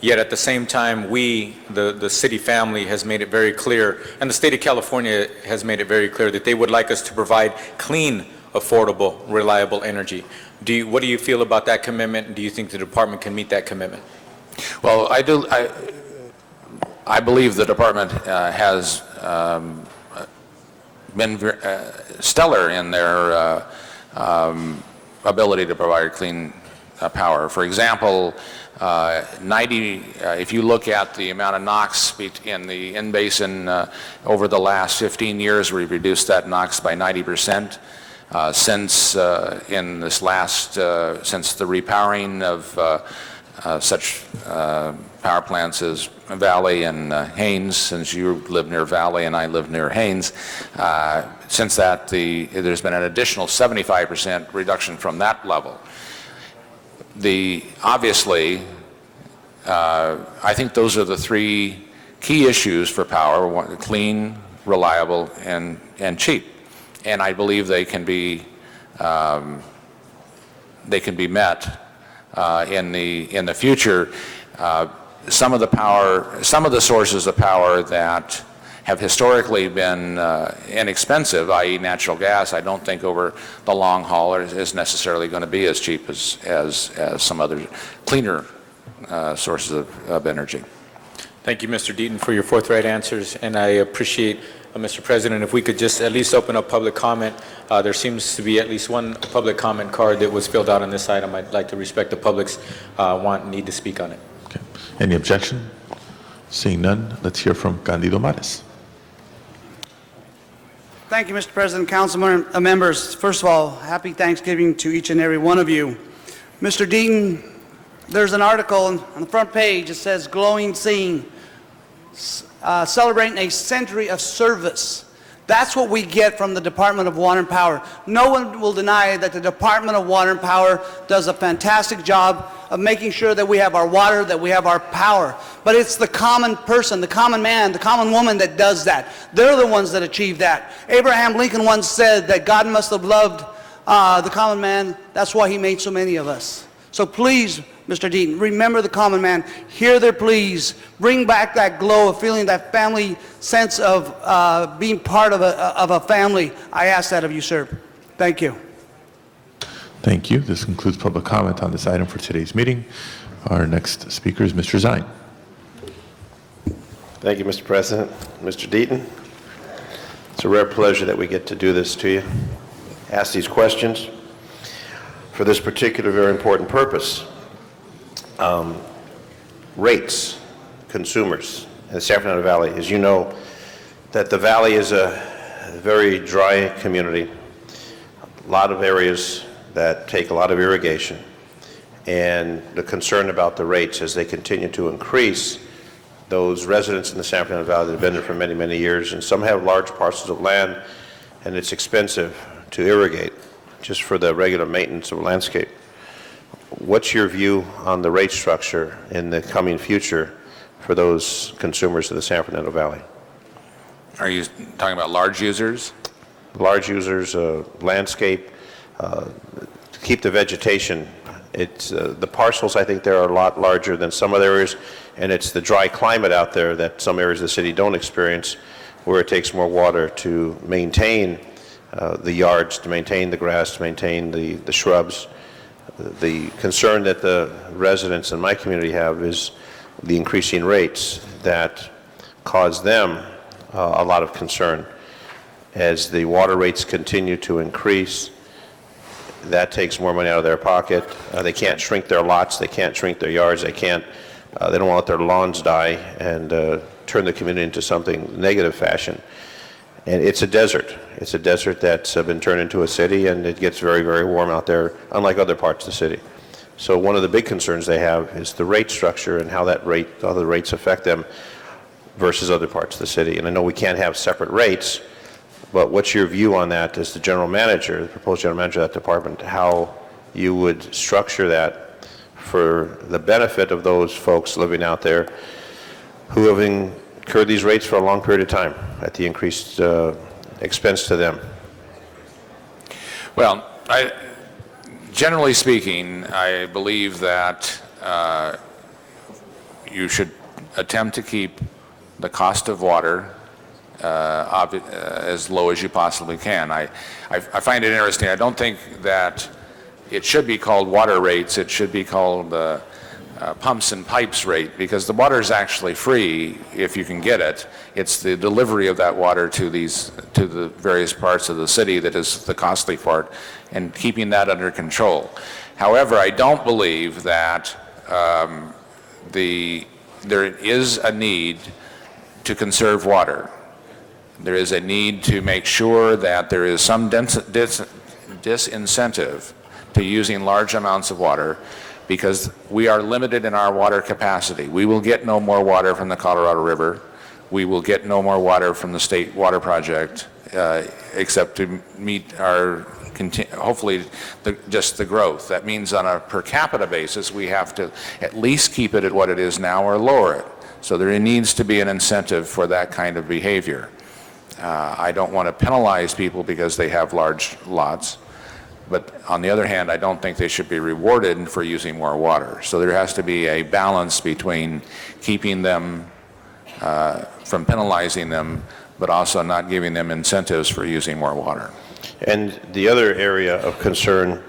Yet at the same time, we, the city family, has made it very clear, and the state of California has made it very clear that they would like us to provide clean, affordable, reliable energy. What do you feel about that commitment, and do you think the department can meet that commitment? Well, I believe the department has been stellar in their ability to provide clean power. For example, if you look at the amount of NOx in the in-basin over the last 15 years, we've reduced that NOx by 90%. Since the repowering of such power plants as Valley and Haines, since you live near Valley and I live near Haines, since that there's been an additional 75% reduction from that level. Obviously, I think those are the three key issues for power: clean, reliable, and cheap. And I believe they can be met in the future. Some of the sources of power that have historically been inexpensive, i.e. natural gas, I don't think over the long haul is necessarily going to be as cheap as some other cleaner sources of energy. Thank you, Mr. Deaton, for your forthright answers, and I appreciate, Mr. President, if we could just at least open up public comment. There seems to be at least one public comment card that was filled out on this item. I'd like to respect the public's need to speak on it. Okay. Any objection? Seeing none, let's hear from Candido Mares. Thank you, Mr. President, council members. First of all, happy Thanksgiving to each and every one of you. Mr. Deaton, there's an article on the front page. It says, "Glowing Scene, celebrating a century of service." That's what we get from the Department of Water and Power. No one will deny that the Department of Water and Power does a fantastic job of making sure that we have our water, that we have our power. But it's the common person, the common man, the common woman that does that. They're the ones that achieve that. Abraham Lincoln once said that God must have loved the common man. That's why he made so many of us. So please, Mr. Deaton, remember the common man. Hear their pleas. Bring back that glow of feeling, that family sense of being part of a family. I ask that of you, sir. Thank you. Thank you. This concludes public comment on this item for today's meeting. Our next speaker is Mr. Zine. Thank you, Mr. President. Mr. Deaton, it's a rare pleasure that we get to do this to you, ask these questions for this particular very important purpose. Rates, consumers in the San Fernando Valley. As you know, that the valley is a very dry community, a lot of areas that take a lot of irrigation, and the concern about the rates as they continue to increase. Those residents in the San Fernando Valley that have been there for many, many years, and some have large parcels of land, and it's expensive to irrigate just for the regular maintenance of landscape. What's your view on the rate structure in the coming future for those consumers of the San Fernando Valley? Are you talking about large users? Large users, landscape, to keep the vegetation. It's the parcels, I think, there are a lot larger than some other areas, and it's the dry climate out there that some areas of the city don't experience, where it takes more water to maintain the yards, to maintain the grass, to maintain the shrubs. The concern that the residents in my community have is the increasing rates that cause them a lot of concern. As the water rates continue to increase, that takes more money out of their pocket. They can't shrink their lots, they can't shrink their yards, they don't want to let their lawns die and turn the community into something negative fashion. And it's a desert. It's a desert that's been turned into a city, and it gets very, very warm out there, unlike other parts of the city. So one of the big concerns they have is the rate structure and how the rates affect them versus other parts of the city. And I know we can't have separate rates, but what's your view on that as the general manager, the proposed general manager of that department, how you would structure that for the benefit of those folks living out there who have incurred these rates for a long period of time at the increased expense to them? Well, generally speaking, I believe that you should attempt to keep the cost of water as low as you possibly can. I find it interesting. I don't think that it should be called water rates. It should be called pumps and pipes rate, because the water is actually free if you can get it. It's the delivery of that water to the various parts of the city that is the costly part, and keeping that under control. However, I don't believe that there is a need to conserve water. There is a need to make sure that there is some disincentive to using large amounts of water, because we are limited in our water capacity. We will get no more water from the Colorado River. We will get no more water from the State Water Project, except to meet our, hopefully, just the growth. That means on a per capita basis, we have to at least keep it at what it is now or lower it. So there needs to be an incentive for that kind of behavior. I don't want to penalize people because they have large lots. But on the other hand, I don't think they should be rewarded for using more water. So there has to be a balance between keeping them from penalizing them, but also not giving them incentives for using more water. And the other area of concern,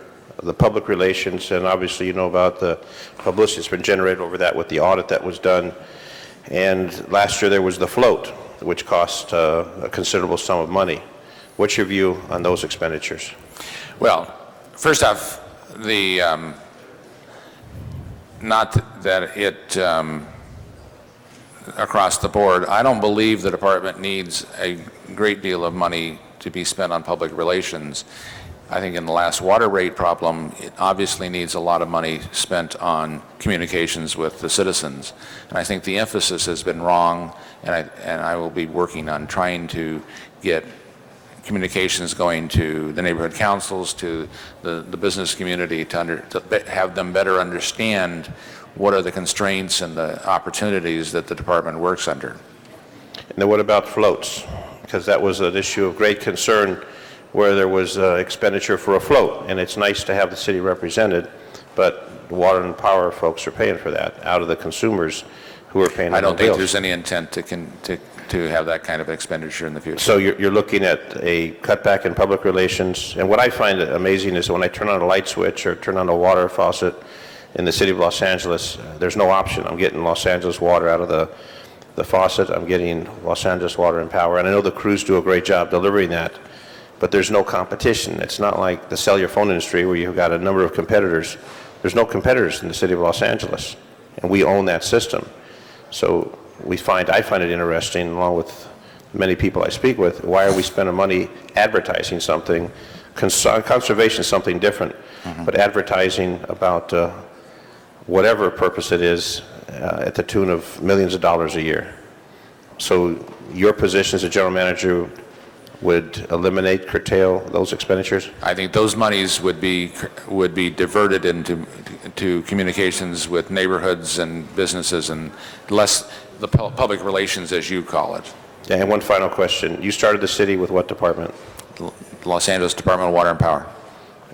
the public relations, and obviously you know about the publicity that's been generated over that with the audit that was done. And last year there was the float, which cost a considerable sum of money. What's your view on those expenditures? Well, first off, not that it across the board, I don't believe the department needs a great deal of money to be spent on public relations. I think in the last water rate problem, it obviously needs a lot of money spent on communications with the citizens. And I think the emphasis has been wrong, and I will be working on trying to get communications going to the neighborhood councils, to the business community, to have them better understand what are the constraints and the opportunities that the department works under. And then what about floats? Because that was an issue of great concern where there was expenditure for a float, and it's nice to have the city represented, but the water and power folks are paying for that out of the consumers who are paying. I don't think there's any intent to have that kind of expenditure in the future. So you're looking at a cutback in public relations, and what I find amazing is when I turn on a light switch or turn on a water faucet in the city of Los Angeles, there's no option. I'm getting Los Angeles water out of the faucet. I'm getting Los Angeles Water and Power, and I know the crews do a great job delivering that, but there's no competition. It's not like the cellular phone industry where you've got a number of competitors. There's no competitors in the city of Los Angeles, and we own that system. So I find it interesting, along with many people I speak with, why are we spending money advertising something? Conservation is something different, but advertising about whatever purpose it is at the tune of millions of dollars a year. So your position as a general manager would eliminate, curtail those expenditures? I think those monies would be diverted into communications with neighborhoods and businesses, and less the public relations, as you call it. And one final question. You started the city with what department? Los Angeles Department of Water and Power.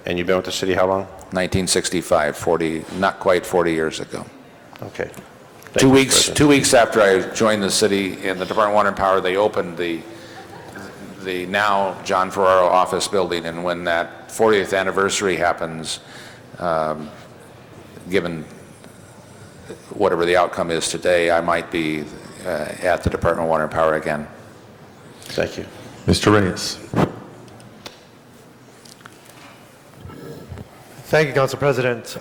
And you've been with the city how long? 1965, not quite 40 years ago. Okay. 2 weeks after I joined the city in the Department of Water and Power, they opened the now John Ferraro office building, and when that 40th anniversary happens, given whatever the outcome is today, I might be at the Department of Water and Power again. Thank you. Mr. Reyes. Thank you, Council President.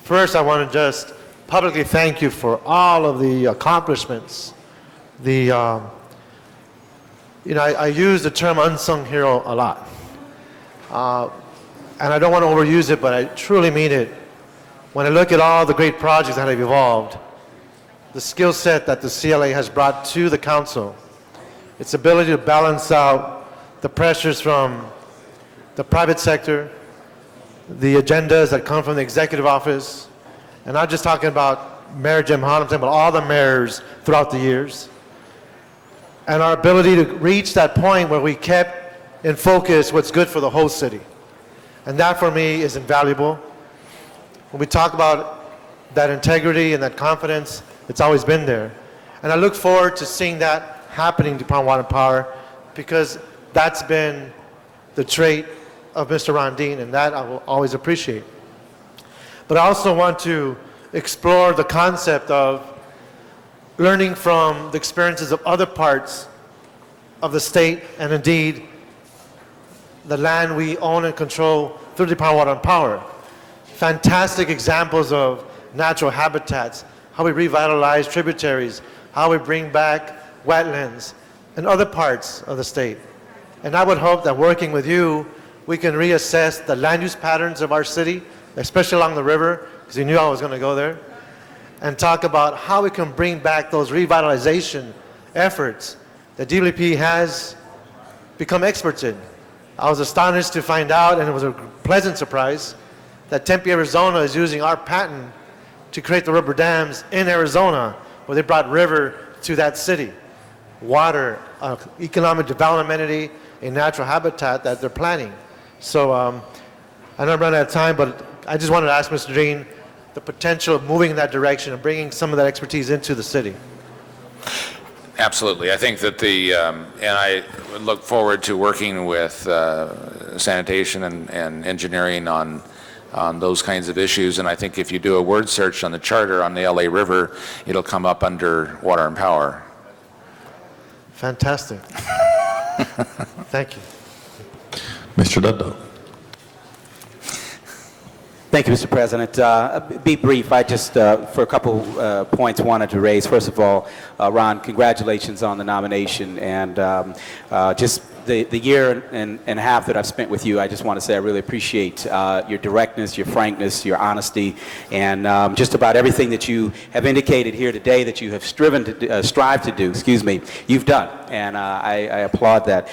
First, I want to just publicly thank you for all of the accomplishments. I use the term unsung hero a lot. And I don't want to overuse it, but I truly mean it. When I look at all the great projects that have evolved, the skill set that the CLA has brought to the council, its ability to balance out the pressures from the private sector, the agendas that come from the executive office, and not just talking about Mayor Jim Hahn, I'm talking about all the mayors throughout the years. and our ability to reach that point where we kept in focus what's good for the whole city. And that for me is invaluable. When we talk about that integrity and that confidence, it's always been there. And I look forward to seeing that happening to Department of Water and Power, because that's been the trait of Mr. Ron Dean, and that I will always appreciate. But I also want to explore the concept of learning from the experiences of other parts of the state, and indeed the land we own and control through the Department of Water and Power. Fantastic examples of natural habitats, how we revitalize tributaries, how we bring back wetlands and other parts of the state. And I would hope that working with you, we can reassess the land use patterns of our city, especially along the river, because you knew I was going to go there, and talk about how we can bring back those revitalization efforts that DWP has become experts in. I was astonished to find out, and it was a pleasant surprise, that Tempe, Arizona is using our patent to create the rubber dams in Arizona, where they brought river to that city. Water, economic development amenity, a natural habitat that they're planning. So I know I'm running out of time, but I just wanted to ask Mr. Dean the potential of moving in that direction and bringing some of that expertise into the city. Absolutely. I think that and I look forward to working with sanitation and engineering on those kinds of issues. And I think if you do a word search on the charter on the LA River, it'll come up under Water and Power. Fantastic. Thank you. Mr. Dudlow. Thank you, Mr. President. Be brief. I just, for a couple points, wanted to raise. First of all, Ron, congratulations on the nomination, and just the year and a half that I've spent with you, I just want to say I really appreciate your directness, your frankness, your honesty, and just about everything that you have indicated here today that you have strived to do, you've done, and I applaud that.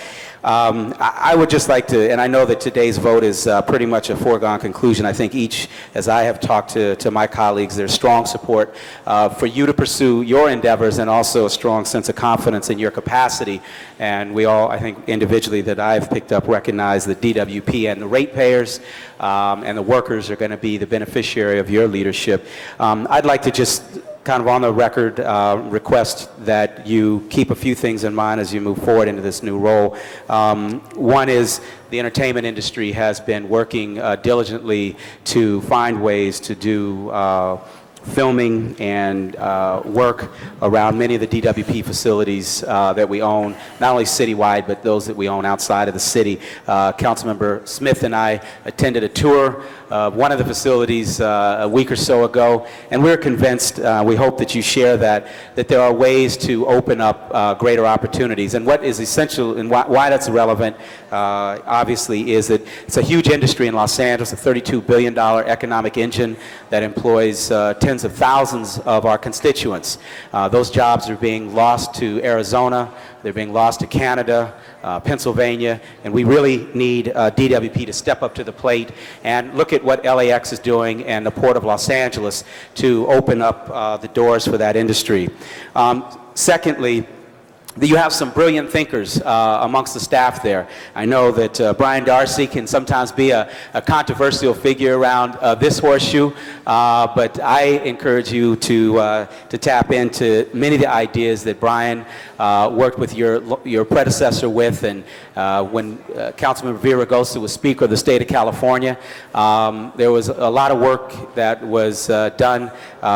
I would just like to, and I know that today's vote is pretty much a foregone conclusion. I think each, as I have talked to my colleagues, there's strong support for you to pursue your endeavors, and also a strong sense of confidence in your capacity. And we all, I think, individually that I've picked up, recognize that DWP and the ratepayers and the workers are going to be the beneficiary of your leadership. I'd like to just kind of on the record request that you keep a few things in mind as you move forward into this new role. One is the entertainment industry has been working diligently to find ways to do filming and work around many of the DWP facilities that we own, not only citywide, but those that we own outside of the city. Councilmember Smith and I attended a tour of one of the facilities a week or so ago, and we're convinced, we hope that you share that there are ways to open up greater opportunities. And what is essential and why that's relevant, obviously, is that it's a huge industry in Los Angeles, a $32 billion economic engine that employs tens of thousands of our constituents. Those jobs are being lost to Arizona, they're being lost to Canada, Pennsylvania, and we really need DWP to step up to the plate and look at what LAX is doing and the Port of Los Angeles to open up the doors for that industry. Secondly, you have some brilliant thinkers amongst the staff there. I know that Brian Darcy can sometimes be a controversial figure around this horseshoe, but I encourage you to tap into many of the ideas that Brian worked with your predecessor with, and when Councilmember Villaraigosa was Speaker of the State of California, there was a lot of work that was done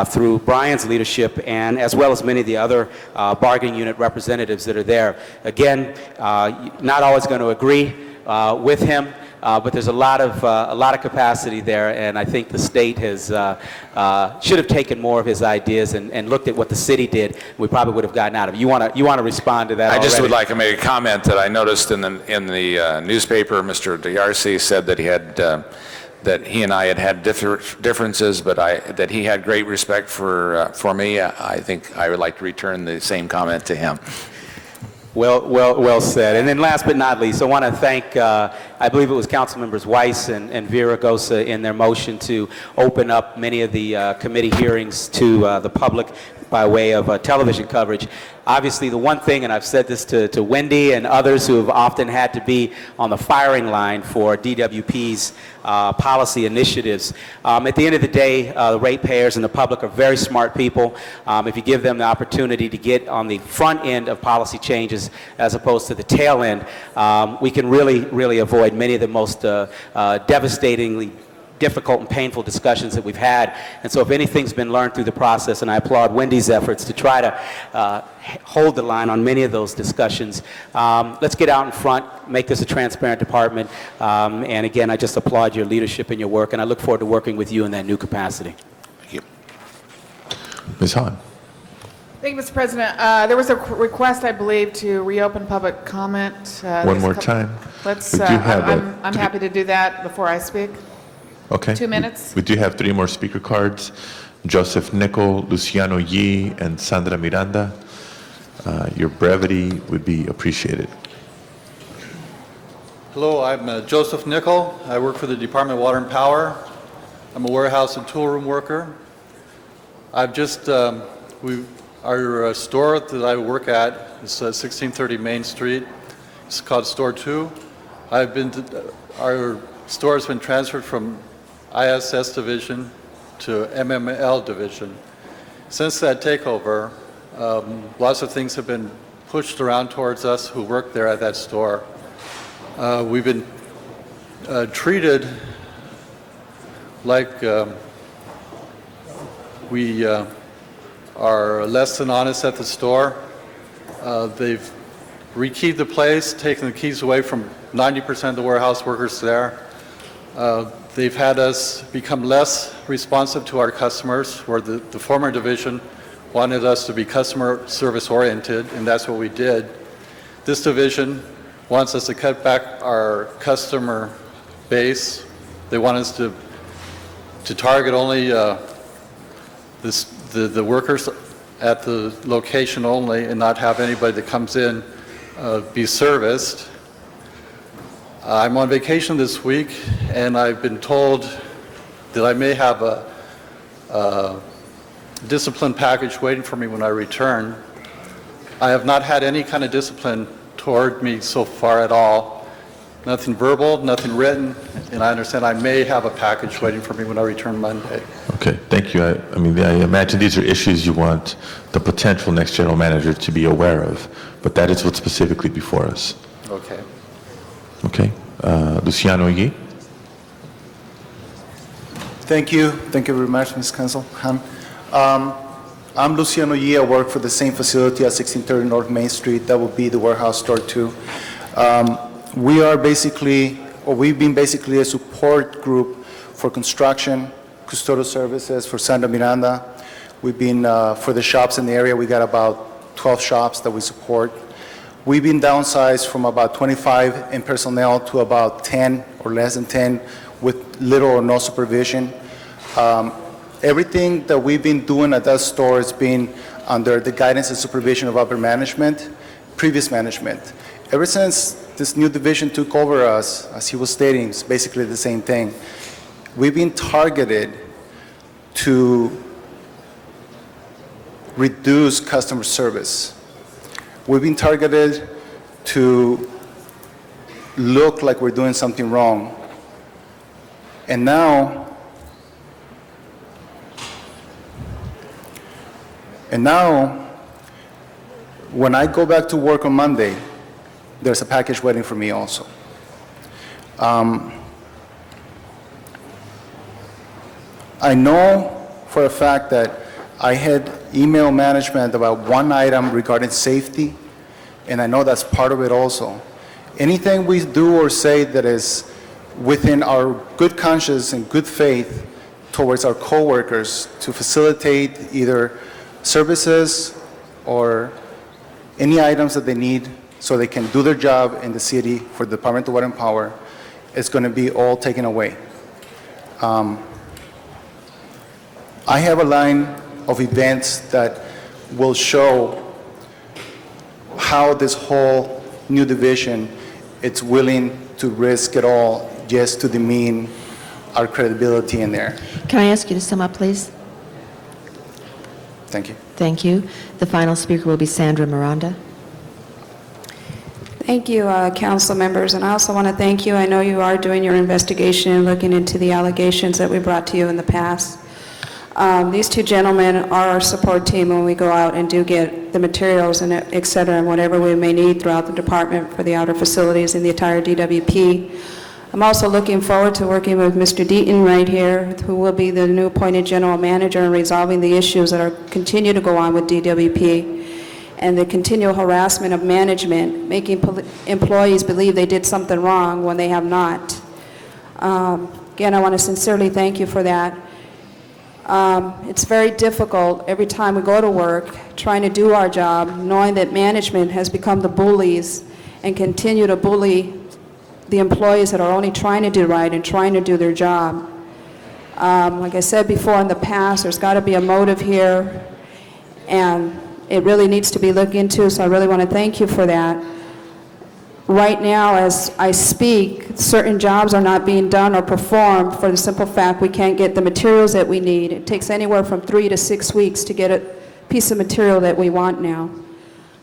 through Brian's leadership, and as well as many of the other bargaining unit representatives that are there. Again, not always going to agree with him, but there's a lot of capacity there, and I think the state has should have taken more of his ideas and looked at what the city did. We probably would have gotten out of it. You want to respond to that? I just already? would like to make a comment that I noticed in the newspaper. Mr. D'Arcy said that he had that he and I had differences, but that he had great respect for me. I think I would like to return the same comment to him. Well said. And then last but not least, I want to thank, I believe it was Councilmembers Weiss and Villaraigosa in their motion to open up many of the committee hearings to the public. by way of television coverage. Obviously, the one thing, and I've said this to Wendy and others who have often had to be on the firing line for DWP's policy initiatives, at the end of the day, the ratepayers and the public are very smart people. If you give them the opportunity to get on the front end of policy changes as opposed to the tail end, we can really avoid many of the most devastatingly difficult and painful discussions that we've had. And so if anything's been learned through the process, and I applaud Wendy's efforts to try to hold the line on many of those discussions, let's get out in front, make this a transparent department, and again, I just applaud your leadership and your work, and I look forward to working with you in that new capacity. Thank you. Ms. Hahn. Thank you, Mr. President. There was a request, I believe, to reopen public comment. One more time. Let's, We do have I'm happy to do that before I speak. Okay. 2 minutes. We do have 3 more speaker cards. Joseph Nicol, Luciano Yee, and Sandra Miranda. Your brevity would be appreciated. Hello, I'm Joseph Nicol. I work for the Department of Water and Power. I'm a warehouse and tool room worker. I've just, our store that I work at is 1630 Main Street. It's called Store 2. Our store has been transferred from ISS division to MML division. Since that takeover, lots of things have been pushed around towards us who work there at that store. We've been treated like we are less than honest at the store. They've rekeyed the place, taken the keys away from 90% of the warehouse workers there. They've had us become less responsive to our customers, where the former division wanted us to be customer service oriented, and that's what we did. This division wants us to cut back our customer base. They want us to target only the workers at the location only and not have anybody that comes in be serviced. I'm on vacation this week, and I've been told that I may have a discipline package waiting for me when I return. I have not had any kind of discipline toward me so far at all. Nothing verbal, nothing written, and I understand I may have a package waiting for me when I return Monday. Okay, thank you. I mean, I imagine these are issues you want the potential next general manager to be aware of, but that is what's specifically before us. Okay. Okay. Luciano Yee. Thank you. Thank you very much, Ms. Council. I'm Luciano Yee. I work for the same facility at 1630 North Main Street. That will be the warehouse store 2. We are basically, or we've been basically a support group for construction, custodial services for Sandra Miranda. We've been, for the shops in the area, we got about 12 shops that we support. We've been downsized from about 25 in personnel to about 10 or less than 10 with little or no supervision. Everything that we've been doing at that store has been under the guidance and supervision of upper management, previous management. Ever since this new division took over us, as he was stating, it's basically the same thing. We've been targeted to reduce customer service. We've been targeted to look like we're doing something wrong. And now, when I go back to work on Monday, there's a package waiting for me also. I know for a fact that I had emailed management about one item regarding safety, and I know that's part of it also. Anything we do or say that is within our good conscience and good faith towards our coworkers to facilitate either services or any items that they need so they can do their job in the city for the Department of Water and Power, is going to be all taken away. I have a line of events that will show how this whole new division is willing to risk it all just to demean our credibility in there. Can I ask you to sum up, please? Thank you. Thank you. The final speaker will be Sandra Miranda. Thank you, council members, and I also want to thank you. I know you are doing your investigation and looking into the allegations that we brought to you in the past. These two gentlemen are our support team when we go out and do get the materials and et cetera, and whatever we may need throughout the department for the outer facilities and the entire DWP. I'm also looking forward to working with Mr. Deaton right here, who will be the new appointed general manager, and resolving the issues that continue to go on with DWP and the continual harassment of management, making employees believe they did something wrong when they have not. Again, I want to sincerely thank you for that. It's very difficult every time we go to work, trying to do our job, knowing that management has become the bullies and continue to bully the employees that are only trying to do right and trying to do their job. Like I said before in the past, there's got to be a motive here, and it really needs to be looked into, so I really want to thank you for that. Right now, as I speak, certain jobs are not being done or performed for the simple fact we can't get the materials that we need. It takes anywhere from 3 to 6 weeks to get a piece of material that we want now.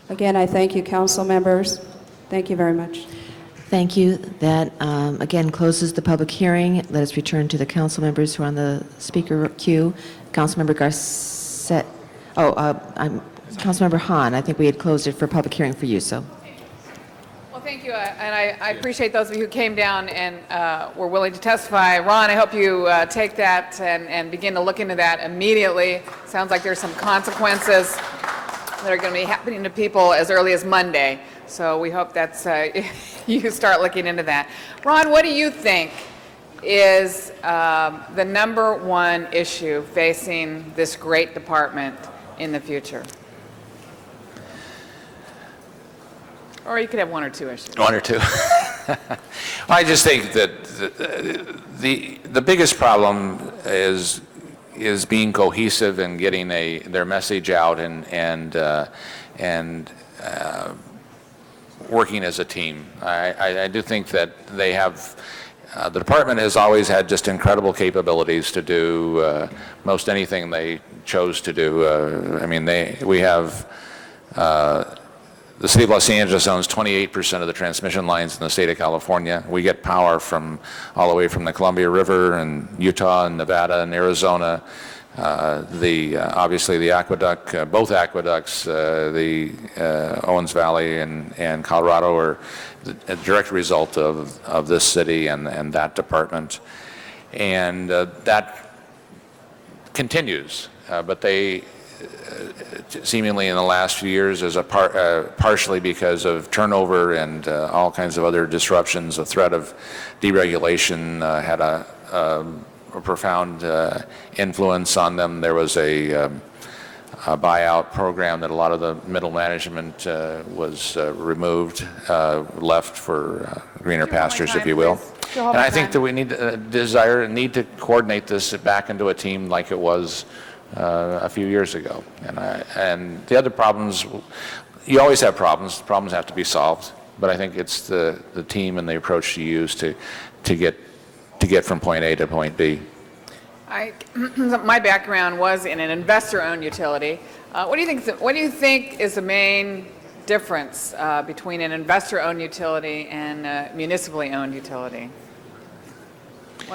Again, I thank you, council members. Thank you very much. Thank you. That, again, closes the public hearing. Let us return to the council members who are on the speaker queue. Councilmember Garcetti. Councilmember Hahn, I think we had closed it for public hearing for you, so. Well, thank you, and I appreciate those of you who came down and were willing to testify. Ron, I hope you take that and begin to look into that immediately. Sounds like there's some consequences that are going to be happening to people as early as Monday, so we hope that's you start looking into that. Ron, what do you think is the #1 issue facing this great department in the future? Or you could have 1 or 2 issues. 1 or 2. I just think that the biggest problem is being cohesive and getting their message out and working as a team. I do think that they have. The department has always had just incredible capabilities to do most anything they chose to do. I mean, we have. The city of Los Angeles owns 28% of the transmission lines in the state of California. We get power from all the way from the Columbia River and Utah and Nevada and Arizona. Obviously the aqueduct, both aqueducts, the Owens Valley and Colorado are a direct result of this city and that department. And that continues, but they seemingly in the last few years as partially because of turnover and all kinds of other disruptions, the threat of deregulation had a profound influence on them. There was a buyout program that a lot of the middle management was removed, left for greener pastures, if you will. And I think that we need need to coordinate this back into a team like it was a few years ago. And the other problems, you always have problems. The problems have to be solved. But I think it's the team and the approach you use to get from point A to point B. My background was in an investor-owned utility. What do you think is the main difference between an investor-owned utility and a municipally owned utility?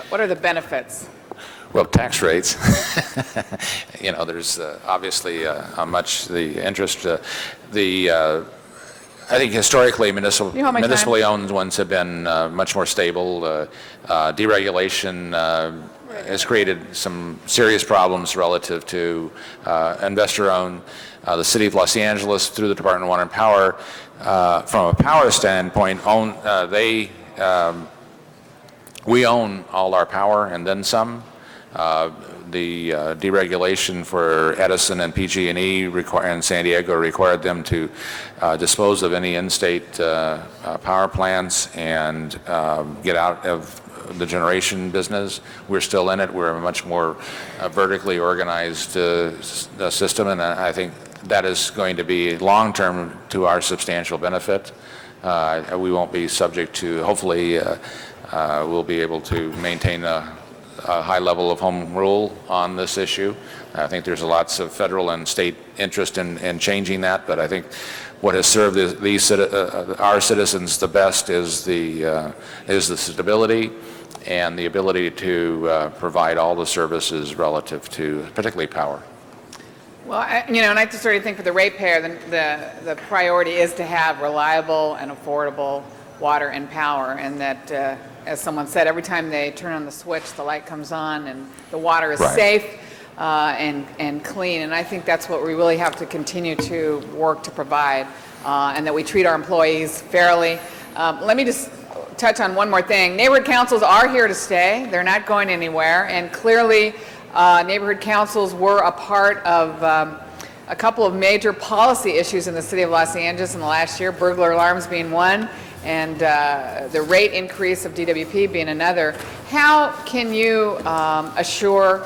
What are the benefits? Well, tax rates. There's obviously much the interest. I think historically municipally owned ones have been much more stable. Deregulation has created some serious problems relative to investor-owned. The City of Los Angeles, through the Department of Water and Power, from a power standpoint, we own all our power and then some. The deregulation for Edison and PG&E and San Diego required them to dispose of any in-state power plants and get out of the generation business. We're still in it. We're a much more vertically organized system, and I think that is going to be long-term to our substantial benefit. We won't be subject to, hopefully, we'll be able to maintain a high level of home rule on this issue. I think there's lots of federal and state interest in changing that, but I think what has served our citizens the best is the stability and the ability to provide all the services relative to particularly power. Well, and I just sort of think for the ratepayer, the priority is to have reliable and affordable water and power, and that, as someone said, every time they turn on the switch, the light comes on, and the water is safe and clean. And I think that's what we really have to continue to work to provide, and that we treat our employees fairly. Let me just touch on one more thing. Neighborhood councils are here to stay. They're not going anywhere, and clearly neighborhood councils were a part of a couple of major policy issues in the city of Los Angeles in the last year, burglar alarms being one, and the rate increase of DWP being another. How can you assure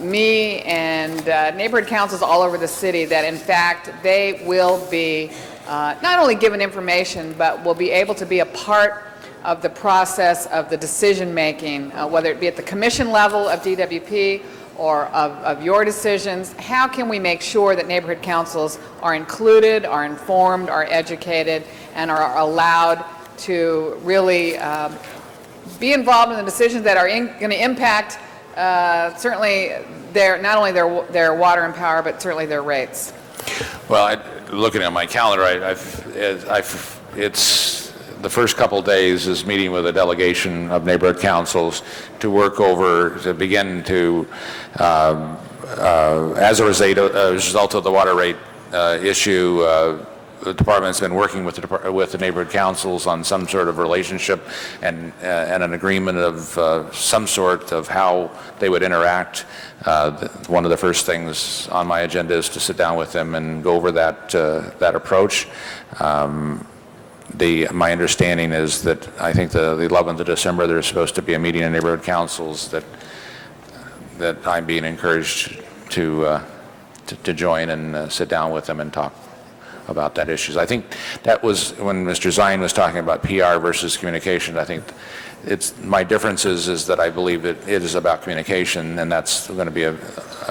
me and neighborhood councils all over the city that in fact they will be not only given information, but will be able to be a part of the process of the decision making, whether it be at the commission level of DWP or of your decisions? How can we make sure that neighborhood councils are included, are informed, are educated, and are allowed to really be involved in the decisions that are going to impact certainly not only their water and power, but certainly their rates? Well, looking at my calendar, it's the first couple days is meeting with a delegation of neighborhood councils to begin to, as a result of the water rate issue, the department's been working with the neighborhood councils on some sort of relationship and an agreement of some sort of how they would interact. One of the first things on my agenda is to sit down with them and go over that approach. My understanding is that I think the 11th of December there's supposed to be a meeting of neighborhood councils that I'm being encouraged to join and sit down with them and talk about that issues. I think that was when Mr. Zine was talking about PR versus communication. I think my difference is that I believe it is about communication, and that's going to be an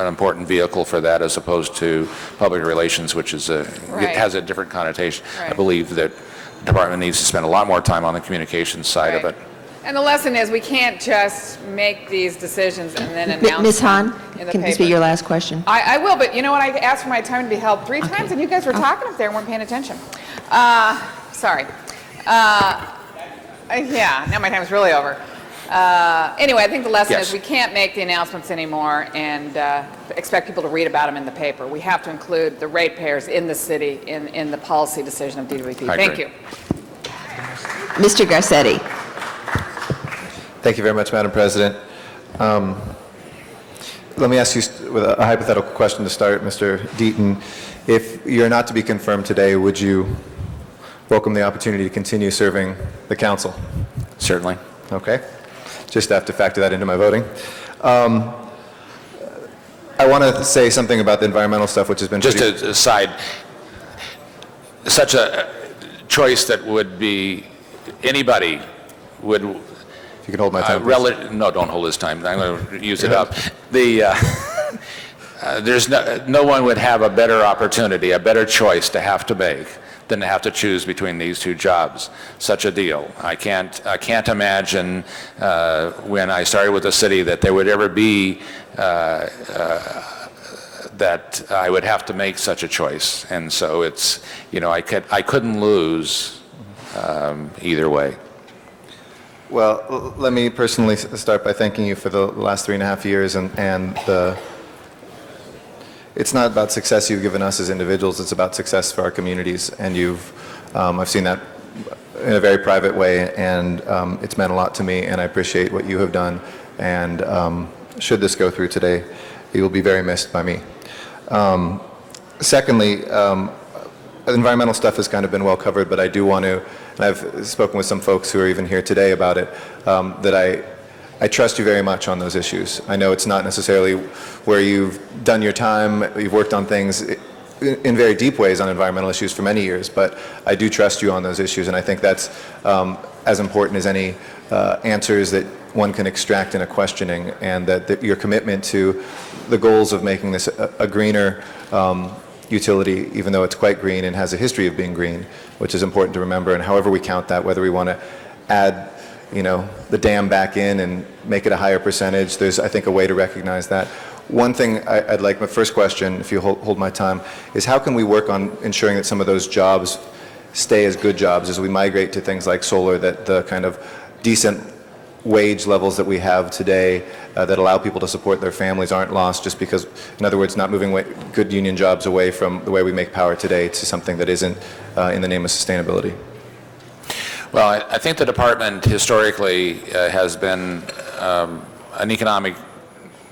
important vehicle for that as opposed to public relations, which is it has a different connotation. I believe that the department needs to spend a lot more time on the communication side of it. And the lesson is we can't just make these decisions and then announce Ms. Hahn, them in the can paper. this be your last question? I will, but you know what? I asked for my time to be held 3 times, and you guys were talking up there and weren't paying attention. Sorry. Yeah, now my time is really over. Anyway, I think the lesson is we can't make the announcements anymore and expect people to read about them in the paper. We have to include the ratepayers in the city in the policy decision of DWP. Thank you. Mr. Garcetti. Thank you very much, Madam President. Let me ask you with a hypothetical question to start, Mr. Deaton. If you're not to be confirmed today, would you welcome the opportunity to continue serving the council? Certainly. Okay. Just have to factor that into my voting. I want to say something about the environmental stuff, which has been just an aside. Such a choice that would be anybody would. If you could hold my time. No, don't hold his time. I'm going to use it up. There's no one would have a better opportunity, a better choice to have to make than to have to choose between these 2 jobs. Such a deal. I can't imagine when I started with the city that there would ever be that I would have to make such a choice. And so it's, I couldn't lose either way. Well, let me personally start by thanking you for the last 3.5 years, it's not about success you've given us as individuals, it's about success for our communities, and I've seen that in a very private way, and it's meant a lot to me, and I appreciate what you have done, and should this go through today, you will be very missed by me. Secondly, environmental stuff has kind of been well covered, but I do want to, and I've spoken with some folks who are even here today about it, that I trust you very much on those issues. I know it's not necessarily where you've done your time, you've worked on things in very deep ways on environmental issues for many years, but I do trust you on those issues, and I think that's as important as any answers that one can extract in a questioning, and that your commitment to the goals of making this a greener utility, even though it's quite green and has a history of being green, which is important to remember. And however we count that, whether we want to add, the dam back in and make it a higher percentage, there's, I think, a way to recognize that. One thing I'd like, my first question, if you hold my time, is how can we work on ensuring that some of those jobs stay as good jobs as we migrate to things like solar, that the kind of decent wage levels that we have today that allow people to support their families aren't lost just because, in other words, not moving good union jobs away from the way we make power today to something that isn't in the name of sustainability? Well, I think the department historically has been an economic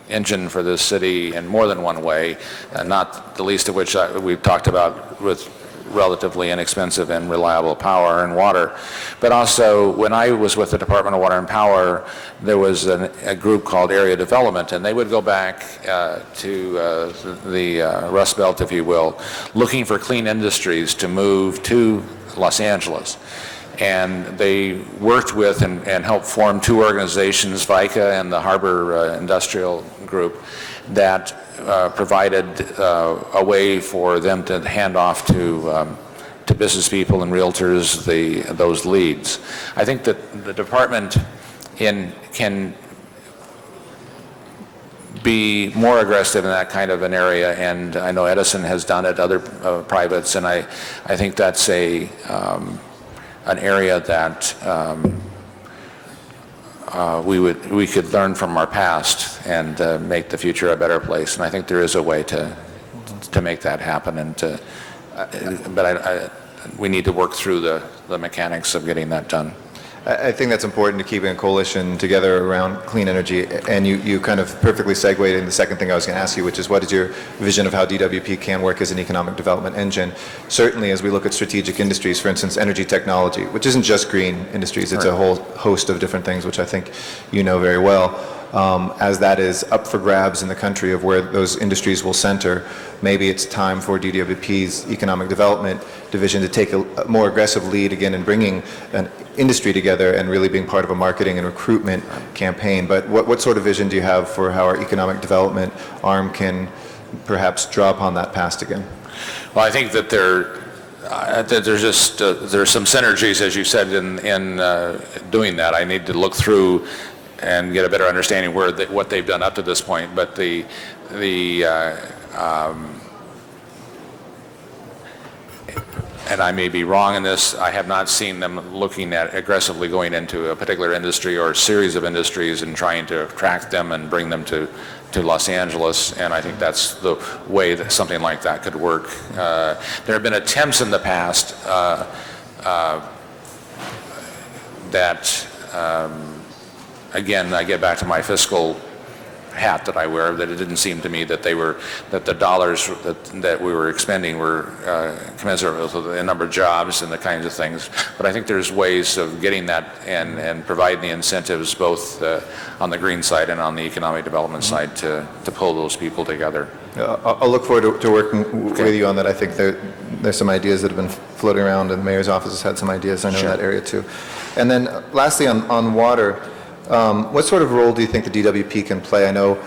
engine for this city in more than one way, not the least of which we've talked about with relatively inexpensive and reliable power and water. But also, when I was with the Department of Water and Power, there was a group called Area Development, and they would go back to the Rust Belt, if you will, looking for clean industries to move to Los Angeles. And they worked with and helped form two organizations, VICA and the Harbor Industrial Group, that provided a way for them to hand off to business people and realtors those leads. I think that the department can be more aggressive in that kind of an area, and I know Edison has done it, other privates, and I think that's an area that we could learn from our past and make the future a better place. And I think there is a way to make that happen. And but we need to work through the mechanics of getting that done. I think that's important to keeping a coalition together around clean energy, and you kind of perfectly segued in the second thing I was going to ask you, which is what is your vision of how DWP can work as an economic development engine? Certainly as we look at strategic industries, for instance, energy technology, which isn't just green industries, it's a whole host of different things, which I think you know very well. As that is up for grabs in the country of where those industries will center, maybe it's time for DWP's Economic Development Division to take a more aggressive lead again in bringing an industry together and really being part of a marketing and recruitment campaign. But what sort of vision do you have for how our economic development arm can perhaps draw upon that past again? Well, I think that there's some synergies, as you said, in doing that. I need to look through and get a better understanding what they've done up to this point. But and I may be wrong in this, I have not seen them looking at aggressively going into a particular industry or a series of industries and trying to attract them and bring them to Los Angeles, and I think that's the way that something like that could work. There have been attempts in the past that again, I get back to my fiscal hat that I wear, that it didn't seem to me that the dollars that we were expending were commensurate with the number of jobs and the kinds of things. But I think there's ways of getting that and providing the incentives both on the green side and on the economic development side to pull those people together. I'll look forward to working with you on that. I think there's some ideas that have been floating around, and the mayor's office has had some ideas, I know, in that area too. And then lastly on water, what sort of role do you think the DWP can play? I know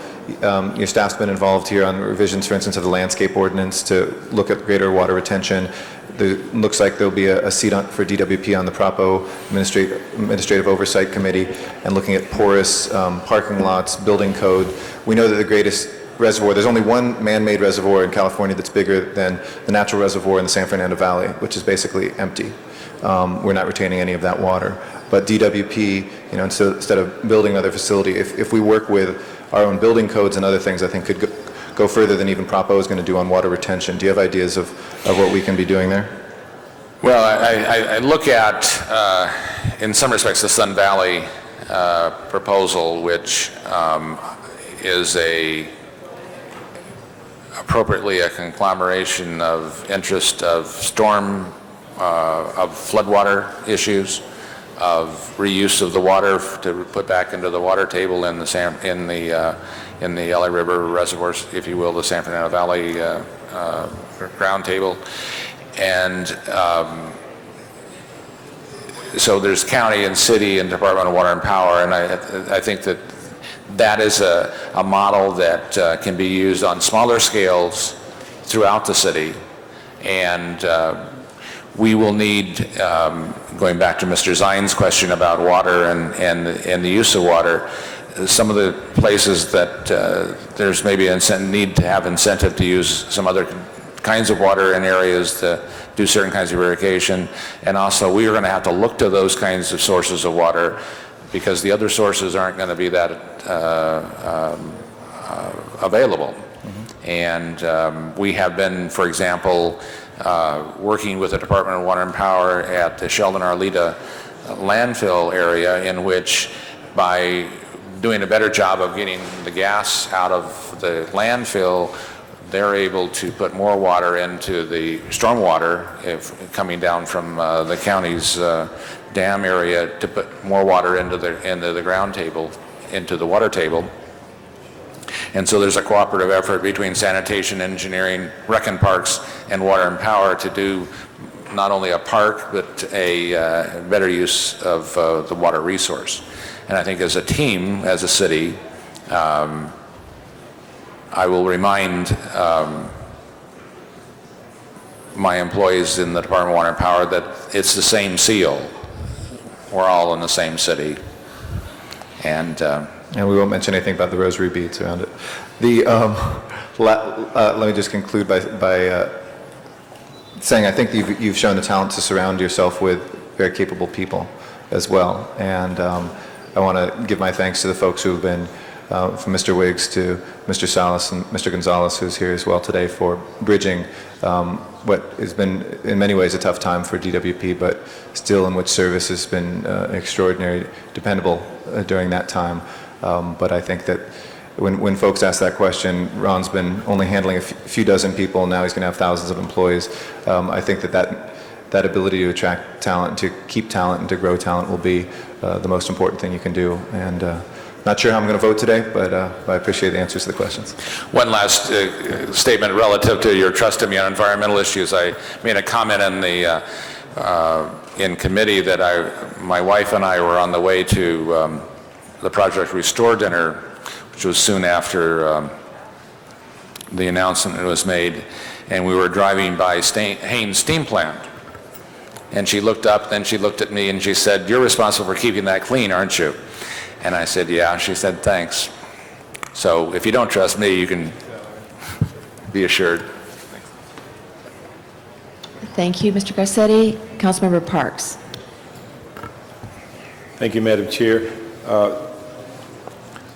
your staff's been involved here on revisions, for instance, of the landscape ordinance to look at greater water retention. There looks like there'll be a seat for DWP on the Propo Administrative Oversight Committee, and looking at porous parking lots, building code. We know that the greatest reservoir, there's only one man-made reservoir in California that's bigger than the natural reservoir in the San Fernando Valley, which is basically empty. We're not retaining any of that water. But DWP, instead of building another facility, if we work with our own building codes and other things, I think could go further than even Propo is going to do on water retention. Do you have ideas of what we can be doing there? Well, I look at, in some respects, the Sun Valley proposal, which is appropriately a conglomeration of interest of floodwater issues, of reuse of the water to put back into the water table in the LA River reservoirs, if you will, the San Fernando Valley ground table, and so there's county and city and Department of Water and Power, and I think that that is a model that can be used on smaller scales throughout the city. And we will need, going back to Mr. Zine's question about water and the use of water, some of the places that there's maybe a need to have incentive to use some other kinds of water in areas to do certain kinds of irrigation. And also, we are going to have to look to those kinds of sources of water because the other sources aren't going to be that available. And we have been, for example, working with the Department of Water and Power at the Sheldon-Arleta landfill area, in which by doing a better job of getting the gas out of the landfill, they're able to put more water into the stormwater coming down from the county's dam area, to put more water into the ground table, into the water table. And so there's a cooperative effort between sanitation, engineering, Rec and Parks, and Water and Power to do not only a park, but a better use of the water resource. And I think as a team, as a city, I will remind my employees in the Department of Water and Power that it's the same seal. We're all in the same city. And we won't mention anything about the rosary beads around it. Let me just conclude by saying I think you've shown the talent to surround yourself with very capable people as well. And I want to give my thanks to the folks who have been, from Mr. Wiggs to Mr. Salas and Mr. Gonzalez, who's here as well today, for bridging what has been in many ways a tough time for DWP, but still in which service has been extraordinary, dependable during that time. But I think that when folks ask that question, Ron's been only handling a few dozen people, now he's going to have thousands of employees. I think that ability to attract talent, to keep talent, and to grow talent will be the most important thing you can do. And not sure how I'm going to vote today, but I appreciate the answers to the questions. one last statement relative to your trust in me on environmental issues. I made a comment in the in committee that my wife and I were on the way to the Project Restore dinner, which was soon after the announcement was made, and we were driving by Haynes Steam Plant. And she looked up, then she looked at me and she said, "You're responsible for keeping that clean, aren't you?" And I said, "Yeah." She said, "Thanks." So if you don't trust me, you can be assured. Thank you, Mr. Garcetti. Councilmember Parks. Thank you, Madam Chair.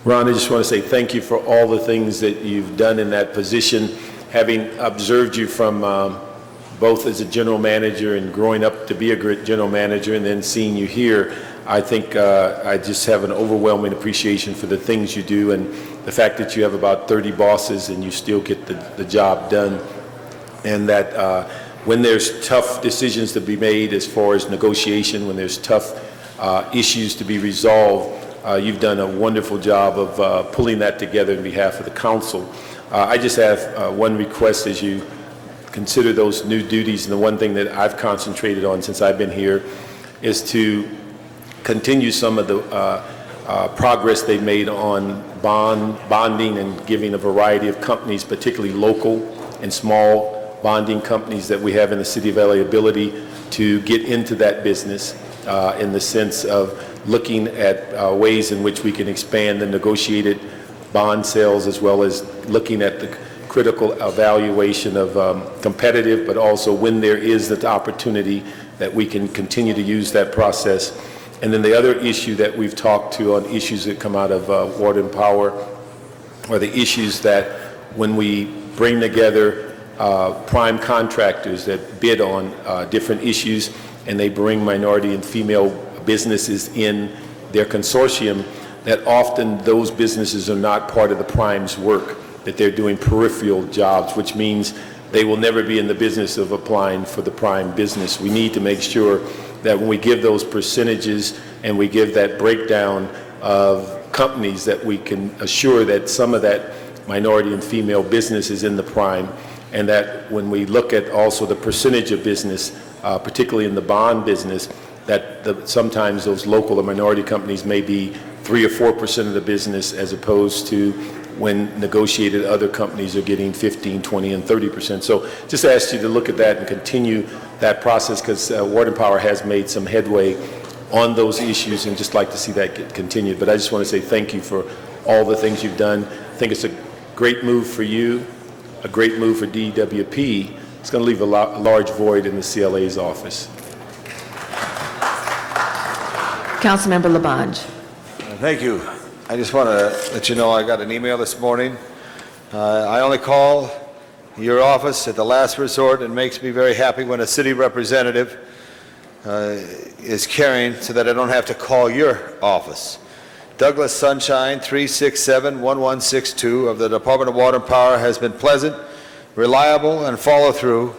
Ron, I just want to say thank you for all the things that you've done in that position. Having observed you from both as a general manager and growing up to be a great general manager, and then seeing you here, I think I just have an overwhelming appreciation for the things you do, and the fact that you have about 30 bosses and you still get the job done, and that when there's tough decisions to be made as far as negotiation, when there's tough issues to be resolved, you've done a wonderful job of pulling that together on behalf of the council. I just have one request as you consider those new duties, and the one thing that I've concentrated on since I've been here is to continue some of the progress they've made on bonding and giving a variety of companies, particularly local and small bonding companies that we have in the city of LA, ability to get into that business in the sense of looking at ways in which we can expand the negotiated bond sales, as well as looking at the critical evaluation of competitive, but also when there is the opportunity that we can continue to use that process. And then the other issue that we've talked to on issues that come out of Water and Power are the issues that when we bring together prime contractors that bid on different issues, and they bring minority and female businesses in their consortium, that often those businesses are not part of the prime's work, that they're doing peripheral jobs, which means they will never be in the business of applying for the prime business. We need to make sure that when we give those percentages and we give that breakdown of companies, that we can assure that some of that minority and female business is in the prime, and that when we look at also the percentage of business, particularly in the bond business, that sometimes those local or minority companies may be 3 or 4% of the business, as opposed to when negotiated, other companies are getting 15, 20, and 30%. So just ask you to look at that and continue that process, because Water and Power has made some headway on those issues, and just like to see that get continued. But I just want to say thank you for all the things you've done. I think it's a great move for you, a great move for DWP. It's going to leave a large void in the CLA's office. Councilmember Labange. Thank you. I just want to let you know I got an email this morning. I only call your office at the last resort, and it makes me very happy when a city representative is caring so that I don't have to call your office. Douglas Sunshine, 367-1162 of the Department of Water and Power has been pleasant, reliable, and follow-through,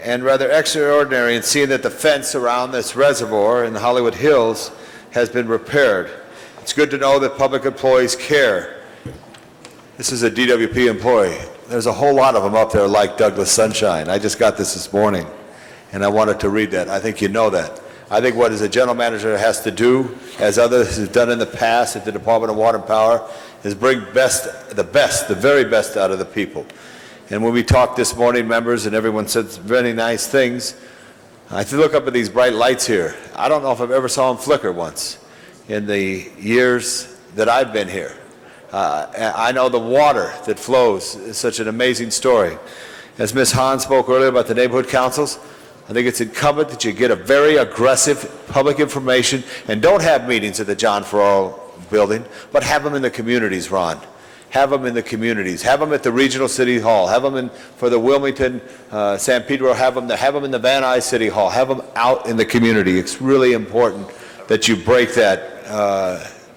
and rather extraordinary in seeing that the fence around this reservoir in the Hollywood Hills has been repaired. It's good to know that public employees care. This is a DWP employee. There's a whole lot of them up there like Douglas Sunshine. I just got this morning, and I wanted to read that. I think you know that. I think what as a general manager has to do, as others have done in the past at the Department of Water and Power, is bring the very best out of the people. And when we talked this morning, members, and everyone said very nice things, I look up at these bright lights here. I don't know if I've ever saw them flicker once in the years that I've been here. I know the water that flows is such an amazing story. As Ms. Hahn spoke earlier about the neighborhood councils, I think it's incumbent that you get a very aggressive public information, and don't have meetings at the John Farrell building, but have them in the communities, Ron. Have them in the communities. Have them at the regional city hall. Have them for the Wilmington, San Pedro. Have them in the Van Nuys City Hall. Have them out in the community. It's really important that you break that,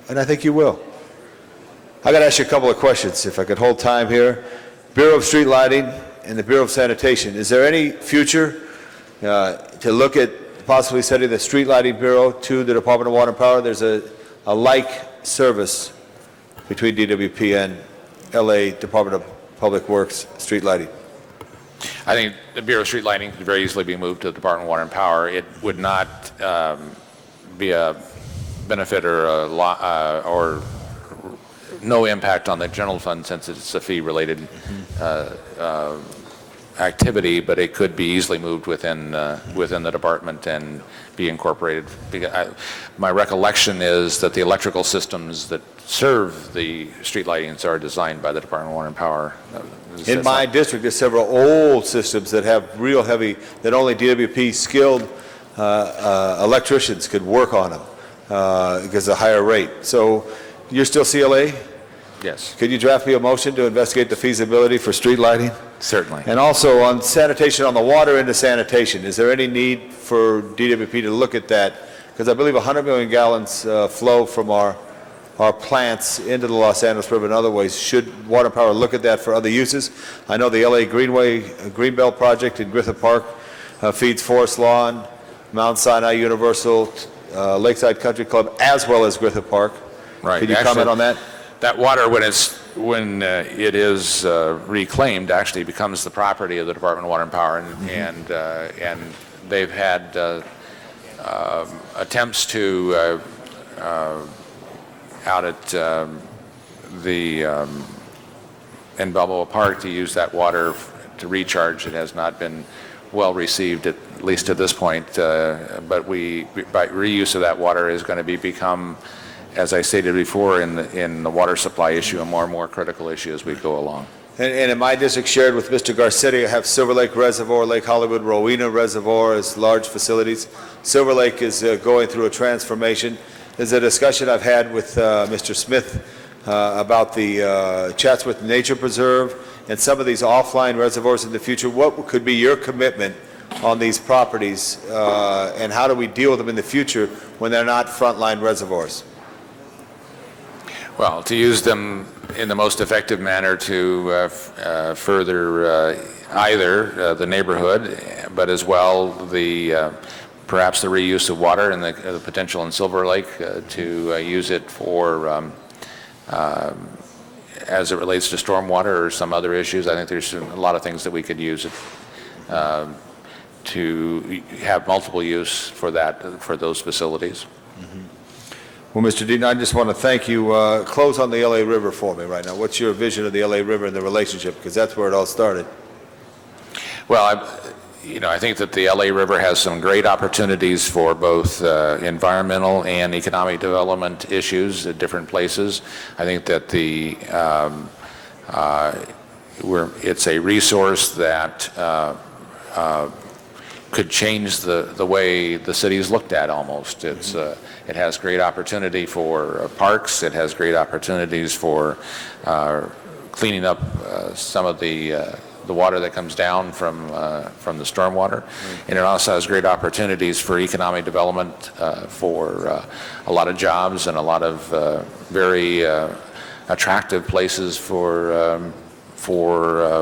and I think you will. I got to ask you a couple of questions, if I could hold time here. Bureau of Street Lighting and the Bureau of Sanitation. Is there any future to look at possibly sending the Street Lighting Bureau to the Department of Water and Power? There's a like service between DWP and LA Department of Public Works Street Lighting. I think the Bureau of Street Lighting could very easily be moved to the Department of Water and Power. It would not be a benefit or no impact on the general fund, since it's a fee-related activity, but it could be easily moved within the department and be incorporated. My recollection is that the electrical systems that serve the street lightings are designed by the Department of Water and Power. In my district, there's several old systems that have real heavy, that only DWP skilled electricians could work on them because of the higher rate. So you're still CLA? Yes. Could you draft me a motion to investigate the feasibility for street lighting? Certainly. And also on sanitation, on the water into sanitation, is there any need for DWP to look at that? Because I believe 100 million gallons flow from our plants into the Los Angeles River in other ways. Should Water and Power look at that for other uses? I know the LA Greenbelt project in Griffith Park feeds Forest Lawn, Mount Sinai Universal, Lakeside Country Club, as well as Griffith Park. Right. Could you comment on that? That water, when it is reclaimed, actually becomes the property of the Department of Water and Power, and they've had attempts to out at in Balboa Park to use that water to recharge. It has not been well received, at least to this point. But by reuse of that water is going to become, as I stated before, in the water supply issue, a more and more critical issue as we go along. And in my district, shared with Mr. Garcetti, I have Silver Lake Reservoir, Lake Hollywood, Rowena Reservoir as large facilities. Silver Lake is going through a transformation. There's a discussion I've had with Mr. Smith about the Chatsworth Nature Preserve and some of these offline reservoirs in the future. What could be your commitment on these properties, and how do we deal with them in the future when they're not frontline reservoirs? Well, to use them in the most effective manner to further either the neighborhood, but as well perhaps the reuse of water and the potential in Silver Lake to use it for as it relates to stormwater or some other issues. I think there's a lot of things that we could use it to have multiple use for that, for those facilities. Well, Mr. Deaton, I just want to thank you. Close on the LA River for me right now. What's your vision of the LA River and the relationship? Because that's where it all started. Well, I think that the LA River has some great opportunities for both environmental and economic development issues at different places. I think that it's a resource that could change the way the city is looked at almost. It has great opportunity for parks. It has great opportunities for cleaning up some of the water that comes down from the stormwater. And it also has great opportunities for economic development for a lot of jobs and a lot of very attractive places for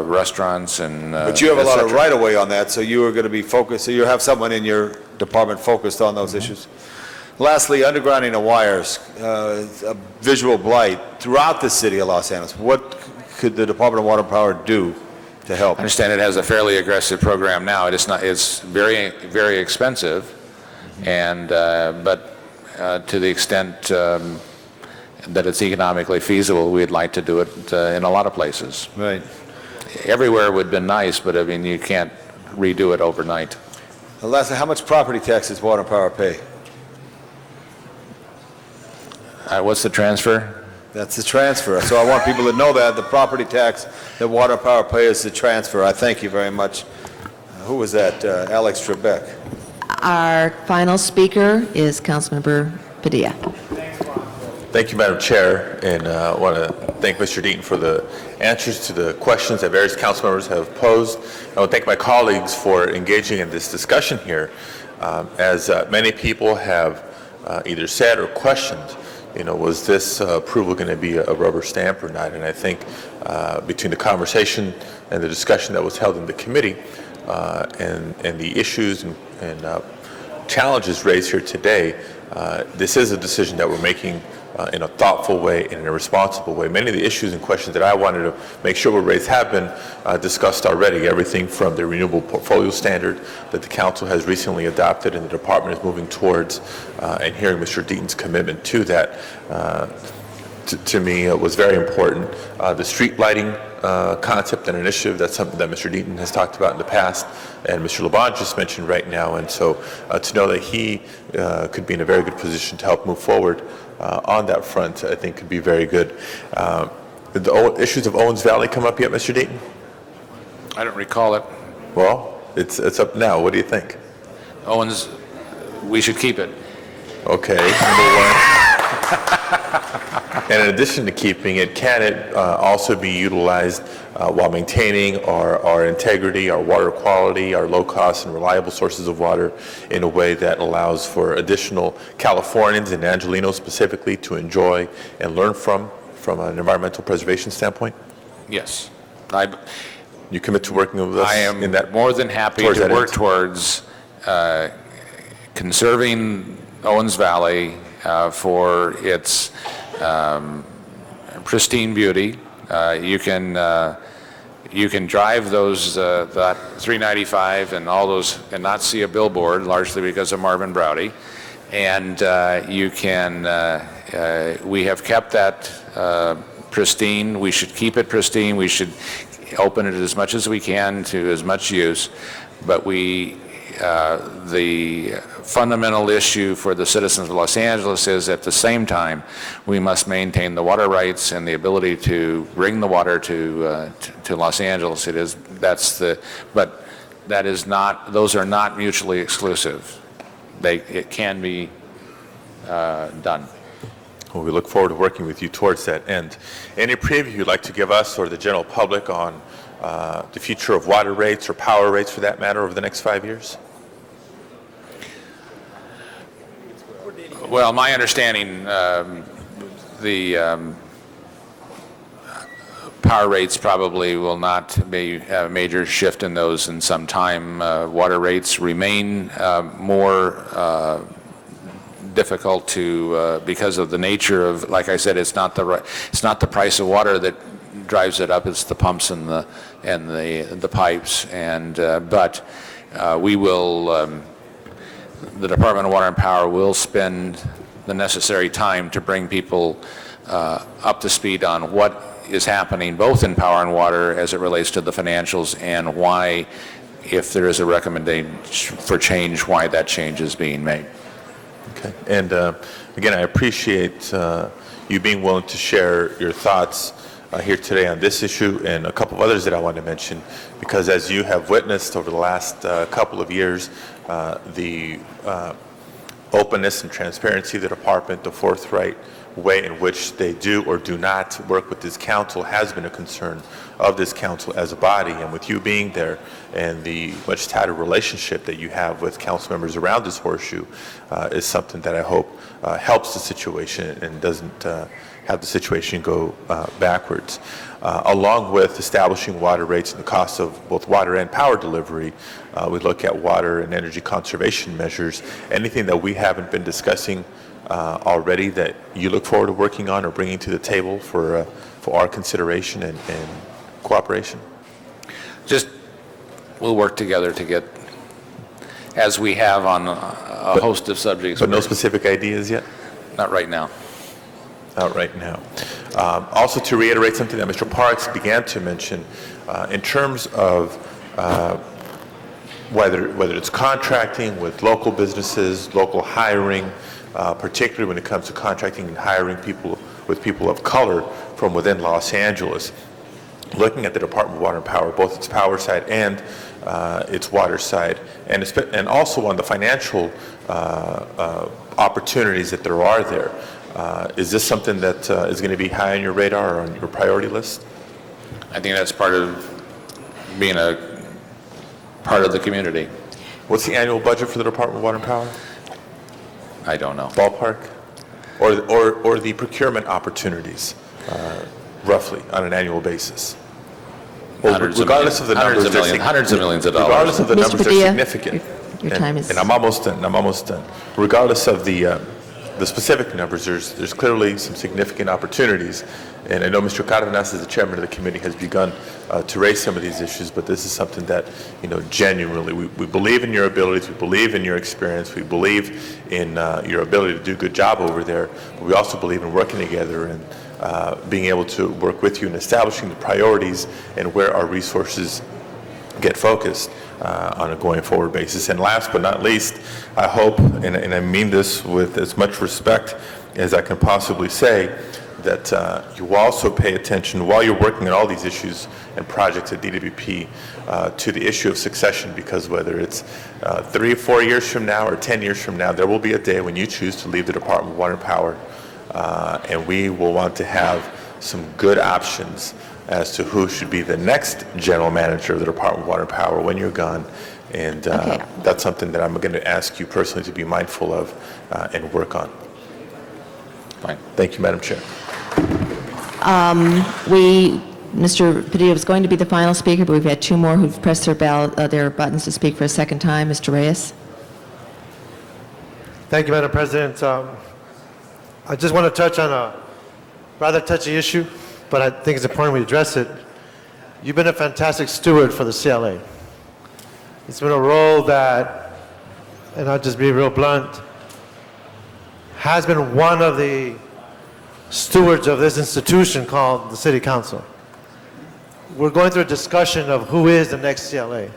restaurants and But you have a lot of right-of-way on that, so you are going to be focused, so you have someone in your department focused on those issues. Lastly, undergrounding of wires, a visual blight throughout the city of Los Angeles. What could the Department of Water and Power do to help? I understand it has a fairly aggressive program now. It's very, very expensive, and but to the extent that it's economically feasible, we'd like to do it in a lot of places. Right. Everywhere would have been nice, but I mean, you can't redo it overnight. Lastly, how much property tax does Water and Power pay? What's the transfer? That's the transfer. So I want people to know that the property tax that Water and Power pay is the transfer. I thank you very much. Who was that? Alex Trebek. Our final speaker is Councilmember Padilla. Thank you, Madam Chair, and I want to thank Mr. Deaton for the answers to the questions that various council members have posed. I want to thank my colleagues for engaging in this discussion here. As many people have either said or questioned, was this approval going to be a rubber stamp or not? And I think between the conversation and the discussion that was held in the committee and the issues and challenges raised here today, this is a decision that we're making in a thoughtful way and in a responsible way. Many of the issues and questions that I wanted to make sure were raised have been discussed already. Everything from the renewable portfolio standard that the council has recently adopted and the department is moving towards, and hearing Mr. Deaton's commitment to that, to me was very important. The street lighting concept and initiative, that's something that Mr. Deaton has talked about in the past and Mr. LeBon just mentioned right now, and so to know that he could be in a very good position to help move forward on that front, I think could be very good. Did the issues of Owens Valley come up yet, Mr. Deaton? I don't recall it. Well, it's up now. What do you think? Owens, we should keep it. Okay, number one. And in addition to keeping it, can it also be utilized while maintaining our integrity, our water quality, our low cost and reliable sources of water in a way that allows for additional Californians and Angelenos specifically to enjoy and learn from an environmental preservation standpoint? Yes. You commit to working with us I am in that more than happy to work towards conserving Owens Valley for its pristine beauty. You can drive those that 395 and all those and not see a billboard, largely because of Marvin Browdy. And you can. We have kept that pristine. We should keep it pristine. We should open it as much as we can to as much use. But the fundamental issue for the citizens of Los Angeles is at the same time we must maintain the water rights and the ability to bring the water to Los Angeles. But that is not, those are not mutually exclusive. It can be done. Well, we look forward to working with you towards that end. Any preview you'd like to give us or the general public on the future of water rates or power rates for that matter over the next 5 years? Well, my understanding, the power rates probably will not be a major shift in those in some time. Water rates remain more difficult to because of the nature of, like I said, it's not the price of water that drives it up. It's the pumps and the pipes. And but we will, the Department of Water and Power will spend the necessary time to bring people up to speed on what is happening both in power and water as it relates to the financials, and why, if there is a recommendation for change, why that change is being made. Okay. And again, I appreciate you being willing to share your thoughts here today on this issue and a couple of others that I want to mention, because as you have witnessed over the last couple of years, the openness and transparency of the department, the forthright way in which they do or do not work with this council has been a concern of this council as a body. And with you being there and the much tighter relationship that you have with council members around this horseshoe is something that I hope helps the situation and doesn't have the situation go backwards. Along with establishing water rates and the cost of both water and power delivery, we look at water and energy conservation measures. Anything that we haven't been discussing already that you look forward to working on or bringing to the table for our consideration and cooperation? Just, we'll work together to get, as we have on a host of subjects. But no specific ideas yet? Not right now. Not right now. Also, to reiterate something that Mr. Parks began to mention, in terms of whether it's contracting with local businesses, local hiring, particularly when it comes to contracting and hiring people of color from within Los Angeles, looking at the Department of Water and Power, both its power side and its water side, and also on the financial opportunities that there are there. Is this something that is going to be high on your radar or on your priority list? I think that's part of being a part of the community. What's the annual budget for the Department of Water and Power? I don't know. Ballpark? Or the procurement opportunities, roughly, on an annual basis? Well, regardless of the numbers, hundreds of millions of dollars. Regardless of the numbers, they're Padilla, significant. your time is... And I'm almost done. Regardless of the specific numbers, there's clearly some significant opportunities. And I know Mr. Cardenas, as the chairman of the committee, has begun to raise some of these issues, but this is something that, genuinely, we believe in your abilities, we believe in your experience, we believe in your ability to do a good job over there, but we also believe in working together and being able to work with you in establishing the priorities and where our resources get focused on a going forward basis. And last but not least, I hope, and I mean this with as much respect as I can possibly say, that you also pay attention while you're working on all these issues and projects at DWP to the issue of succession, because whether it's 3 or 4 years from now or 10 years from now, there will be a day when you choose to leave the Department of Water and Power, and we will want to have some good options as to who should be the next general manager of the Department of Water and Power when you're gone. And that's something that I'm going to ask you personally to be mindful of and work on. Fine. Thank you, Madam Chair. Mr. Padilla was going to be the final speaker, but we've had two more who've pressed their buttons to speak for a second time. Mr. Reyes. Thank you, Madam President. I just want to touch on a rather touchy issue, but I think it's important we address it. You've been a fantastic steward for the CLA. It's been a role that, and I'll just be real blunt, has been one of the stewards of this institution called the City Council. We're going through a discussion of who is the next CLA.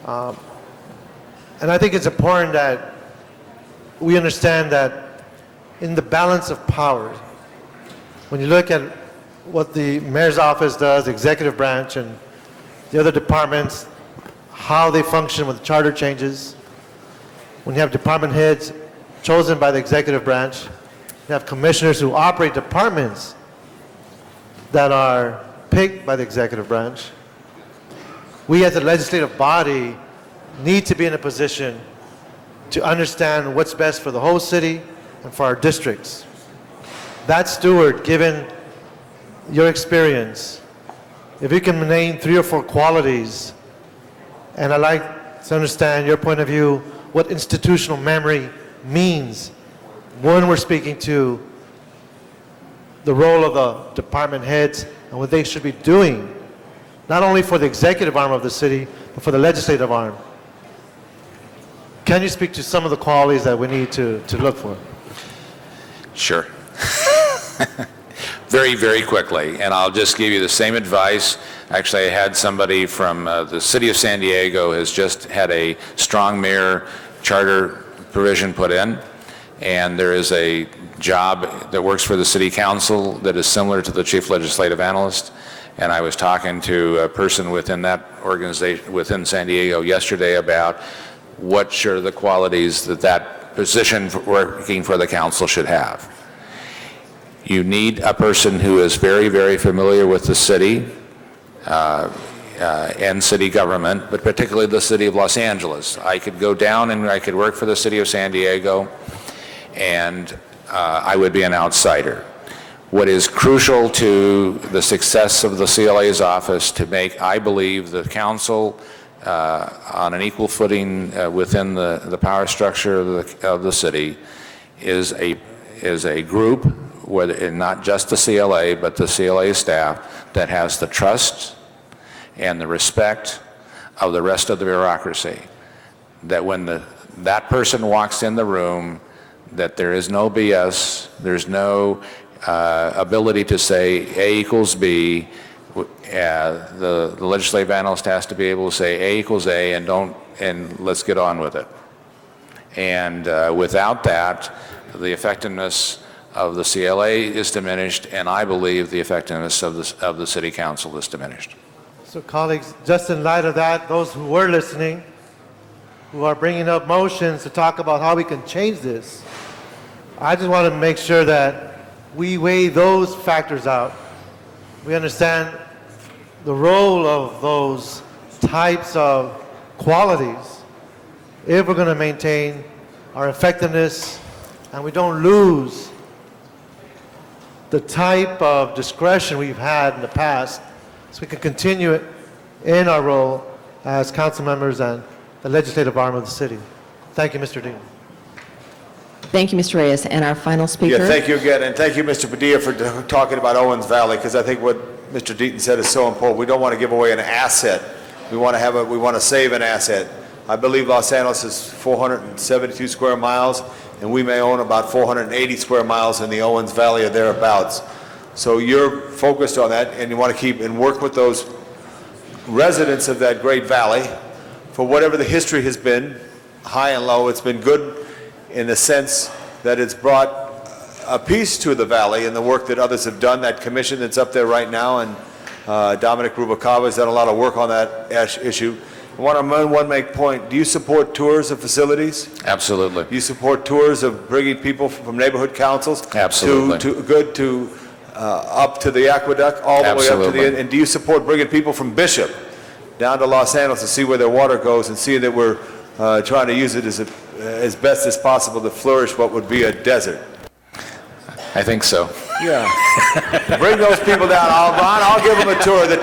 And I think it's important that we understand that in the balance of power, when you look at what the mayor's office does, the executive branch, and the other departments, how they function with charter changes, when you have department heads chosen by the executive branch, you have commissioners who operate departments that are picked by the executive branch. We as a legislative body need to be in a position to understand what's best for the whole city and for our districts. That steward, given your experience, if you can name 3 or 4 qualities, and I'd like to understand your point of view, what institutional memory means when we're speaking to the role of the department heads and what they should be doing, not only for the executive arm of the city, but for the legislative arm. Can you speak to some of the qualities that we need to look for? Sure. Very, very quickly, and I'll just give you the same advice. Actually, I had somebody from the city of San Diego has just had a strong mayor charter provision put in, and there is a job that works for the city council that is similar to the chief legislative analyst. And I was talking to a person within that organization, within San Diego yesterday, about what should the qualities that that position working for the council should have. You need a person who is very, very familiar with the city and city government, but particularly the city of Los Angeles. I could go down and I could work for the city of San Diego, and I would be an outsider. What is crucial to the success of the CLA's office to make, I believe, the council on an equal footing within the power structure of the city is a group, whether not just the CLA, but the CLA staff, that has the trust and the respect of the rest of the bureaucracy. That when that person walks in the room, that there is no BS, there's no ability to say A equals B. The legislative analyst has to be able to say A equals A and let's get on with it. And without that, the effectiveness of the CLA is diminished, and I believe the effectiveness of the city council is diminished. So colleagues, just in light of that, those who were listening, who are bringing up motions to talk about how we can change this, I just want to make sure that we weigh those factors out. We understand the role of those types of qualities if we're going to maintain our effectiveness and we don't lose the type of discretion we've had in the past, so we can continue it in our role as council members and the legislative arm of the city. Thank you, Mr. Dean. Thank you, Mr. Reyes. And our final speaker. Yeah, thank you again, and thank you, Mr. Padilla, for talking about Owens Valley, because I think what Mr. Deaton said is so important. We don't want to give away an asset. We want to save an asset. I believe Los Angeles is 472 square miles, and we may own about 480 square miles in the Owens Valley or thereabouts. So you're focused on that, and you want to keep and work with those residents of that great valley for whatever the history has been, high and low. It's been good in the sense that it's brought a peace to the valley and the work that others have done. That commission that's up there right now, and Dominic Rubalcaba has done a lot of work on that issue. I want to make point. Do you support tours of facilities? Absolutely. Do you support tours of bringing people from neighborhood councils? Absolutely. To up to the aqueduct, all the way up to the end? And do you support bringing people from Bishop down to Los Angeles to see where their water goes and see that we're trying to use it as best as possible to flourish what would be a desert? I think so. Yeah. Bring those people down. I'll give them a tour of the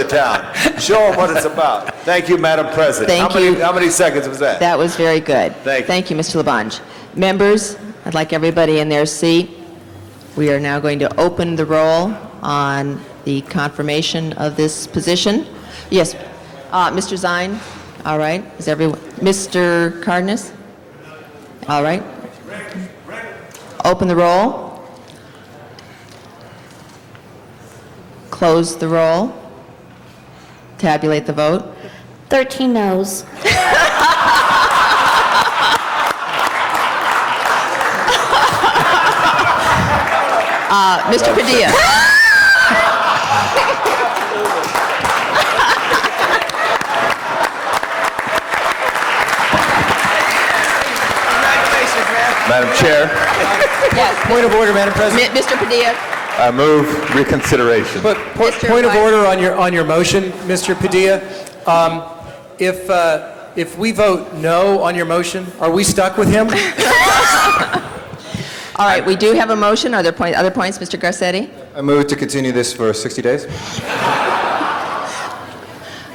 town. Show them what it's about. Thank you, Madam President. How many seconds was that? That was very good. Thank you, Mr. Labange. Members, I'd like everybody in their seat. We are now going to open the roll on the confirmation of this position. Yes, Mr. Zine. All right. Is everyone? Mr. Cardenas? All right. Open the roll. Close the roll. Tabulate the vote. 13 noes. Mr. Padilla. Madam Chair, Yes. Point of order, Madam President. Mr. Padilla. I move reconsideration. But point of order on your motion, Mr. Padilla. If we vote no on your motion, are we stuck with him? All right, we do have a motion. Are there other points, Mr. Garcetti? I move to continue this for 60 days.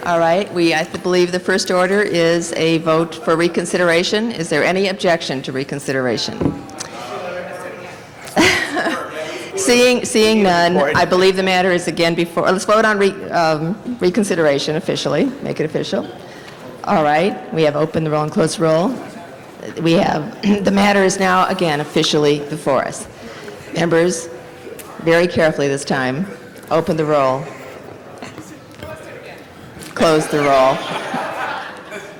All right, I believe the first order is a vote for reconsideration. Is there any objection to reconsideration? Seeing none, I believe the matter is again before, let's vote on reconsideration officially, make it official. All right, we have opened the roll and closed the roll. We have, the matter is now again officially before us. Members, very carefully this time, open the roll, close the roll,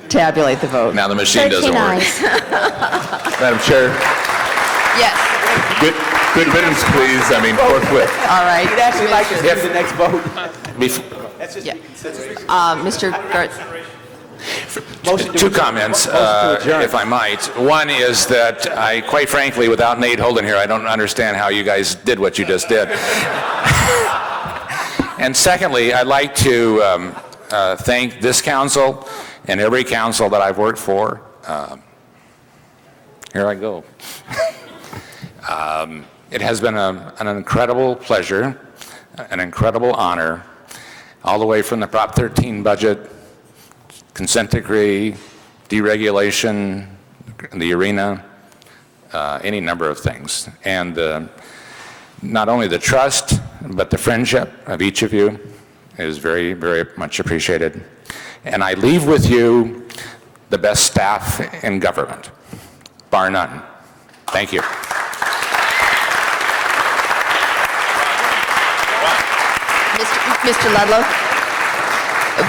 tabulate the vote. Now the machine doesn't work. Madam Chair, Yes, good riddance, please. I mean, forthwith. all right. We'd actually like to see the next vote. Yeah. Mr. Gertz. Two comments, if I might. One is that I, quite frankly, without Nate Holden here, I don't understand how you guys did what you just did. And secondly, I'd like to thank this council and every council that I've worked for. Here I go. It has been an incredible pleasure, an incredible honor, all the way from the Prop 13 budget, consent decree, deregulation, the arena, any number of things. And not only the trust, but the friendship of each of you is very, very much appreciated. And I leave with you the best staff in government, bar none. Thank you. Mr. Ludlow?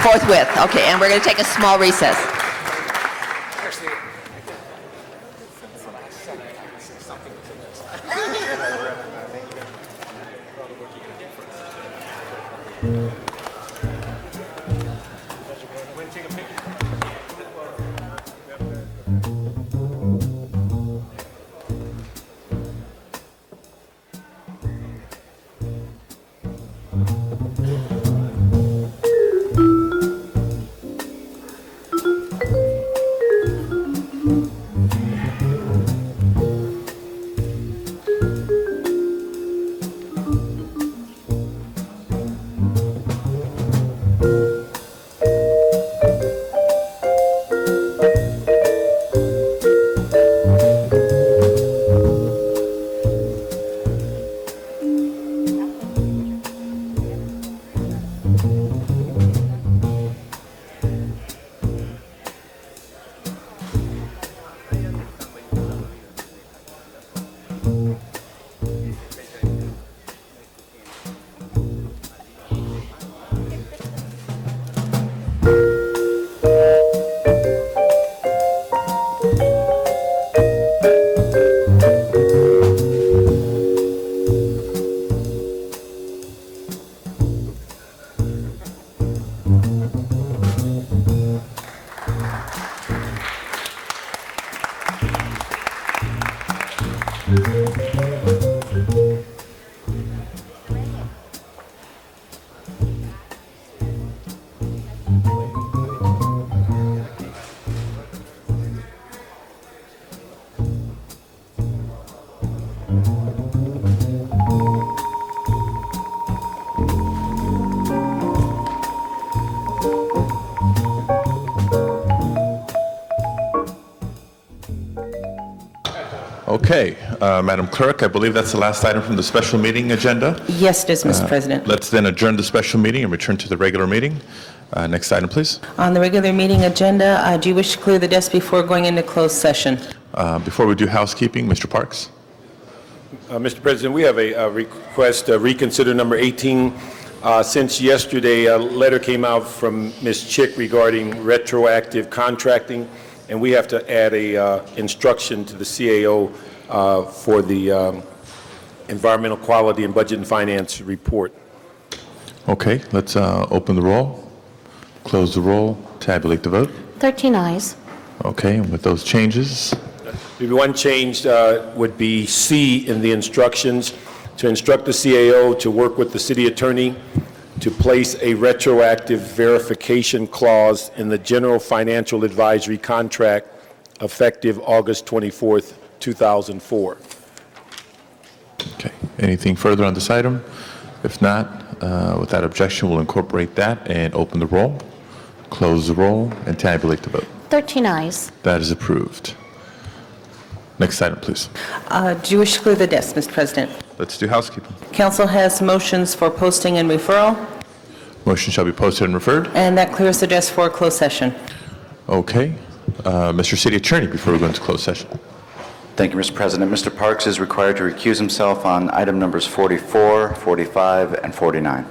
Forthwith. Okay, and we're going to take a small recess. Okay, Madam Clerk, I believe that's the last item from the special meeting agenda. Yes, it is, Mr. President. Let's then adjourn the special meeting and return to the regular meeting. Next item, please. On the regular meeting agenda, do you wish to clear the desk before going into closed session? Before we do housekeeping, Mr. Parks. Mr. President, we have a request, reconsider number 18. Since yesterday, a letter came out from Ms. Chick regarding retroactive contracting, and we have to add a instruction to the CAO for the Environmental Quality and Budget and Finance report. Okay, let's open the roll, close the roll, tabulate the vote. 13 ayes. Okay, and with those changes, Maybe one change would be C in the instructions, to instruct the CAO to work with the city attorney to place a retroactive verification clause in the general financial advisory contract effective August 24th, 2004. okay. Anything further on this item? If not, without objection, we'll incorporate that and open the roll, close the roll, and tabulate the vote. 13 ayes. That is approved. Next item, please. Do you wish to clear the desk, Mr. President? Let's do housekeeping. Council has motions for posting and referral, Motion shall be posted and referred. and that clears the desk for closed session. Okay. Mr. City Attorney, before we go into closed session. Thank you, Mr. President. Mr. Parks is required to recuse himself on item numbers 44, 45, and 49.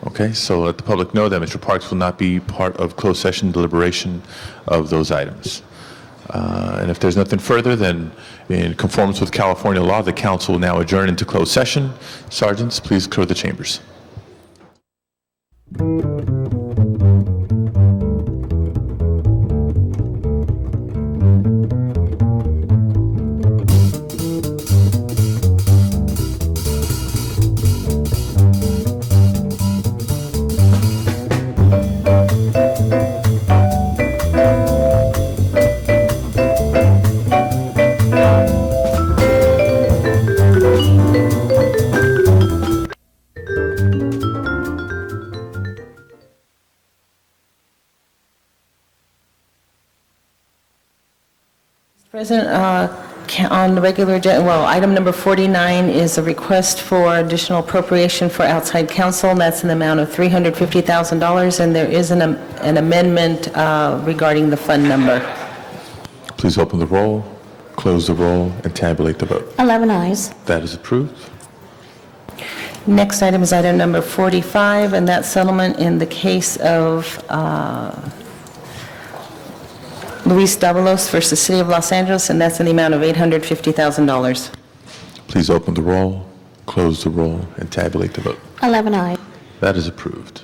Okay, so let the public know that Mr. Parks will not be part of closed session deliberation of those items. And if there's nothing further, then in conformance with California law, the council will now adjourn into closed session. Sergeants, please clear the chambers. President, on the regular agenda, well, item number 49 is a request for additional appropriation for outside counsel, and that's an amount of $350,000, and there is an amendment regarding the fund number. Please open the roll, close the roll, and tabulate the vote. 11 ayes. That is approved. Next item is item number 45, and that's settlement in the case of Luis Davalos versus City of Los Angeles, and that's in the amount of $850,000. Please open the roll, close the roll, and tabulate the vote. 11 ayes. That is approved.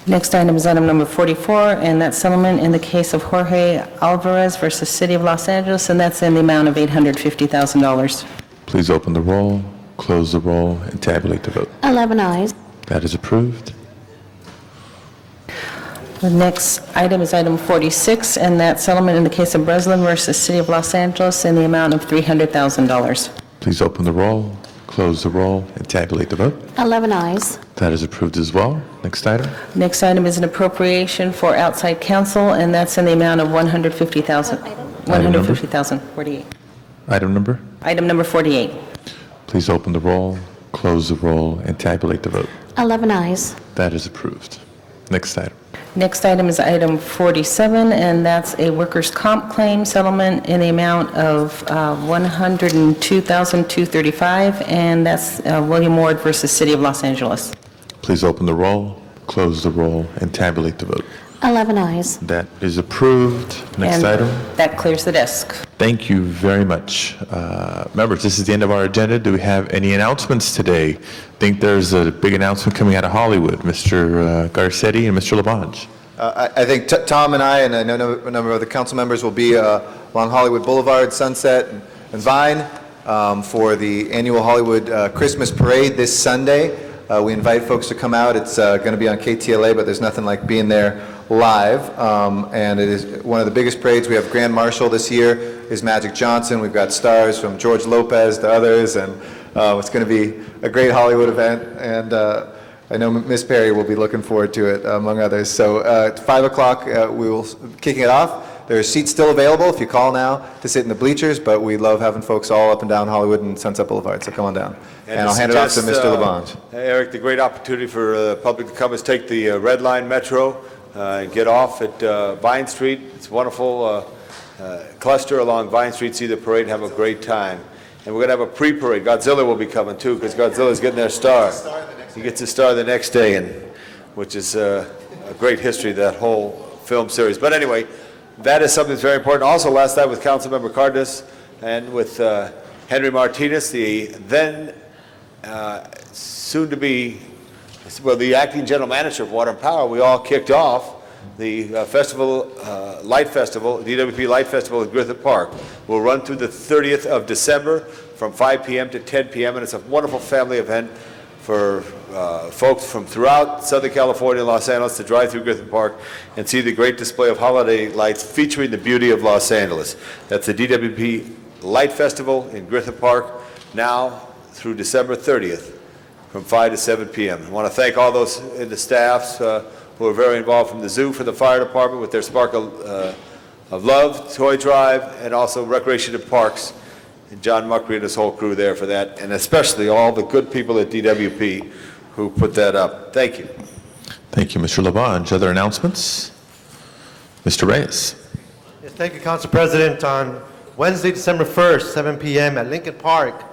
Next item is item number 44, and that's settlement in the case of Jorge Alvarez versus City of Los Angeles, and that's in the amount of $850,000. Please open the roll, close the roll, and tabulate the vote. 11 ayes. That is approved. The next item is item 46, and that's settlement in the case of Breslin versus City of Los Angeles in the amount of $300,000. Please open the roll, close the roll, and tabulate the vote. 11 ayes. That is approved as well. Next item. Next item is an appropriation for outside counsel, and that's in the amount of $150,000. $150,000, 48. Item number. Item number 48. Please open the roll, close the roll, and tabulate the vote. 11 ayes. That is approved. Next item. Next item is item 47, and that's a workers' comp claim settlement in the amount of $102,235, and that's William Ward versus City of Los Angeles. Please open the roll, close the roll, and tabulate the vote. 11 ayes. That is approved. Next And item. that clears the desk. Thank you very much. Members, this is the end of our agenda. Do we have any announcements today? I think there's a big announcement coming out of Hollywood. Mr. Garcetti and Mr. Labange. I think Tom and I know a number of the council members will be along Hollywood Boulevard, Sunset, and Vine for the annual Hollywood Christmas Parade this Sunday. We invite folks to come out. It's going to be on KTLA, but there's nothing like being there live. And it is one of the biggest parades. We have Grand Marshal this year is Magic Johnson. We've got stars from George Lopez to others, and it's going to be a great Hollywood event. And I know Miss Perry will be looking forward to it, among others. So at 5 o'clock, we will kicking it off. There are seats still available if you call now to sit in the bleachers, but we love having folks all up and down Hollywood and Sunset Boulevard, so come on down. And I'll hand it off to Mr. Labange. Eric, the great opportunity for the public to come is take the Red Line Metro and get off at Vine Street. It's a wonderful cluster along Vine Street, see the parade, have a great time. And we're going to have a pre-parade. Godzilla will be coming too, because Godzilla's getting their star. He gets his star the next day, which is a great history, that whole film series. But anyway, that is something that's very important. Also, last night with Councilmember Cardenas and with Henry Martinez, the then soon-to-be, well, the acting general manager of Water and Power, we all kicked off the Light Festival, DWP Light Festival at Griffith Park. Will run through the 30th of December from 5 p.m. to 10 p.m., and it's a wonderful family event for folks from throughout Southern California and Los Angeles to drive through Griffith Park and see the great display of holiday lights featuring the beauty of Los Angeles. That's the DWP Light Festival in Griffith Park, now through December 30th from 5 to 7 p.m. I want to thank all those in the staffs who are very involved, from the zoo, for the fire department with their Spark of Love toy drive, and also Recreation and Parks and John Muckery and his whole crew there for that, and especially all the good people at DWP who put that up. Thank you. Thank you, Mr. Labange. Other announcements? Mr. Reyes. Yes, thank you, Council President. On Wednesday, December 1st, 7 p.m. at Lincoln Park,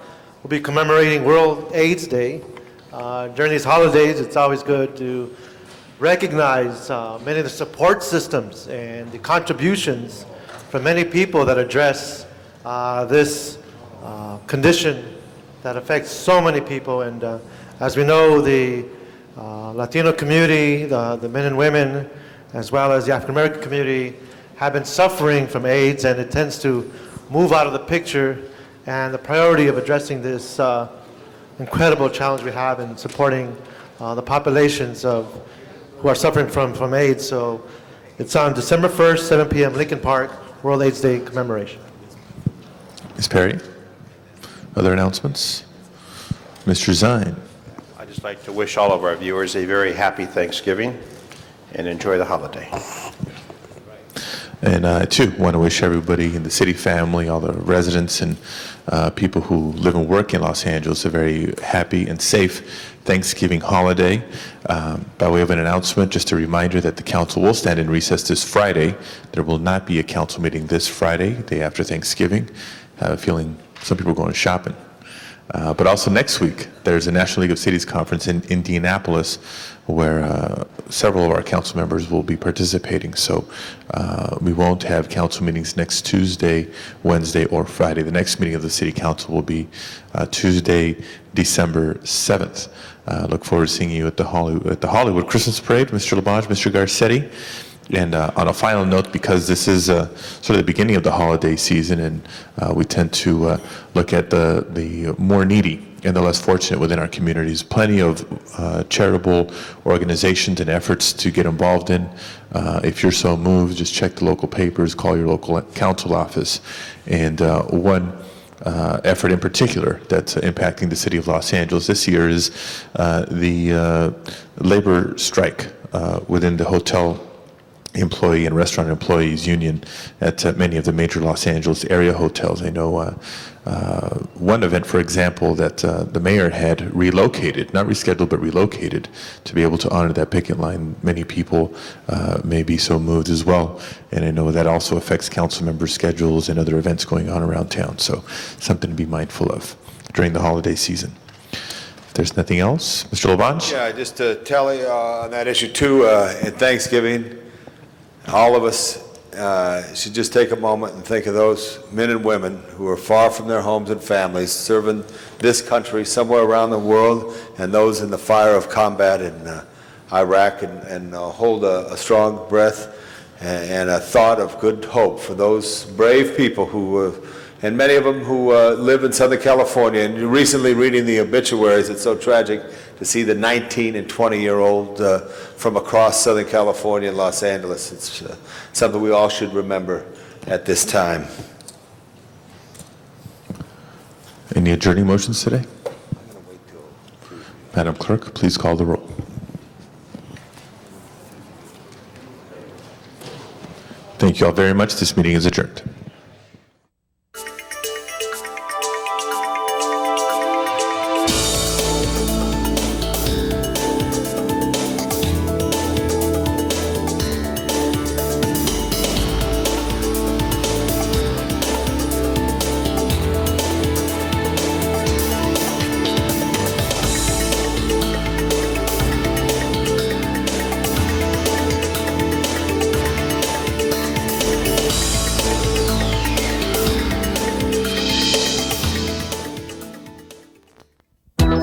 we'll be commemorating World AIDS Day. During these holidays, it's always good to recognize many of the support systems and the contributions from many people that address this condition that affects so many people. And as we know, the Latino community, the men and women, as well as the African American community, have been suffering from AIDS, and it tends to move out of the picture. And the priority of addressing this incredible challenge we have in supporting the populations who are suffering from AIDS. So it's on December 1st, 7 p.m., Lincoln Park, World AIDS Day commemoration. Ms. Perry. Other announcements? Mr. Zine. I'd just like to wish all of our viewers a very happy Thanksgiving and enjoy the holiday. And I, too, want to wish everybody in the city family, all the residents and people who live and work in Los Angeles a very happy and safe Thanksgiving holiday. By way of an announcement, just a reminder that the council will stand in recess this Friday. There will not be a council meeting this Friday, day after Thanksgiving. I have a feeling some people are going shopping. But also next week, there's a National League of Cities conference in Indianapolis where several of our council members will be participating. So we won't have council meetings next Tuesday, Wednesday, or Friday. The next meeting of the City Council will be Tuesday, December 7th. Look forward to seeing you at the Hollywood Christmas Parade, Mr. Labange, Mr. Garcetti. And on a final note, because this is sort of the beginning of the holiday season, and we tend to look at the more needy and the less fortunate within our communities, plenty of charitable organizations and efforts to get involved in. If you're so moved, just check the local papers, call your local council office. And one effort in particular that's impacting the city of Los Angeles this year is the labor strike within the hotel employee and restaurant employees union at many of the major Los Angeles area hotels. I know one event, for example, that the mayor had relocated, not rescheduled, but relocated to be able to honor that picket line. Many people may be so moved as well. And I know that also affects council members' schedules and other events going on around town. So something to be mindful of during the holiday season. If there's nothing else, Mr. Labange? Yeah, just to tally on that issue too, at Thanksgiving, all of us should just take a moment and think of those men and women who are far from their homes and families, serving this country somewhere around the world, and those in the fire of combat in Iraq, and hold a strong breath and a thought of good hope for those brave people who, and many of them who live in Southern California. And you're recently reading the obituaries. It's so tragic to see the 19 and 20-year-old from across Southern California and Los Angeles. It's something we all should remember at this time. Any adjourning motions today? Madam Clerk, please call the roll. Thank you all very much. This meeting is adjourned.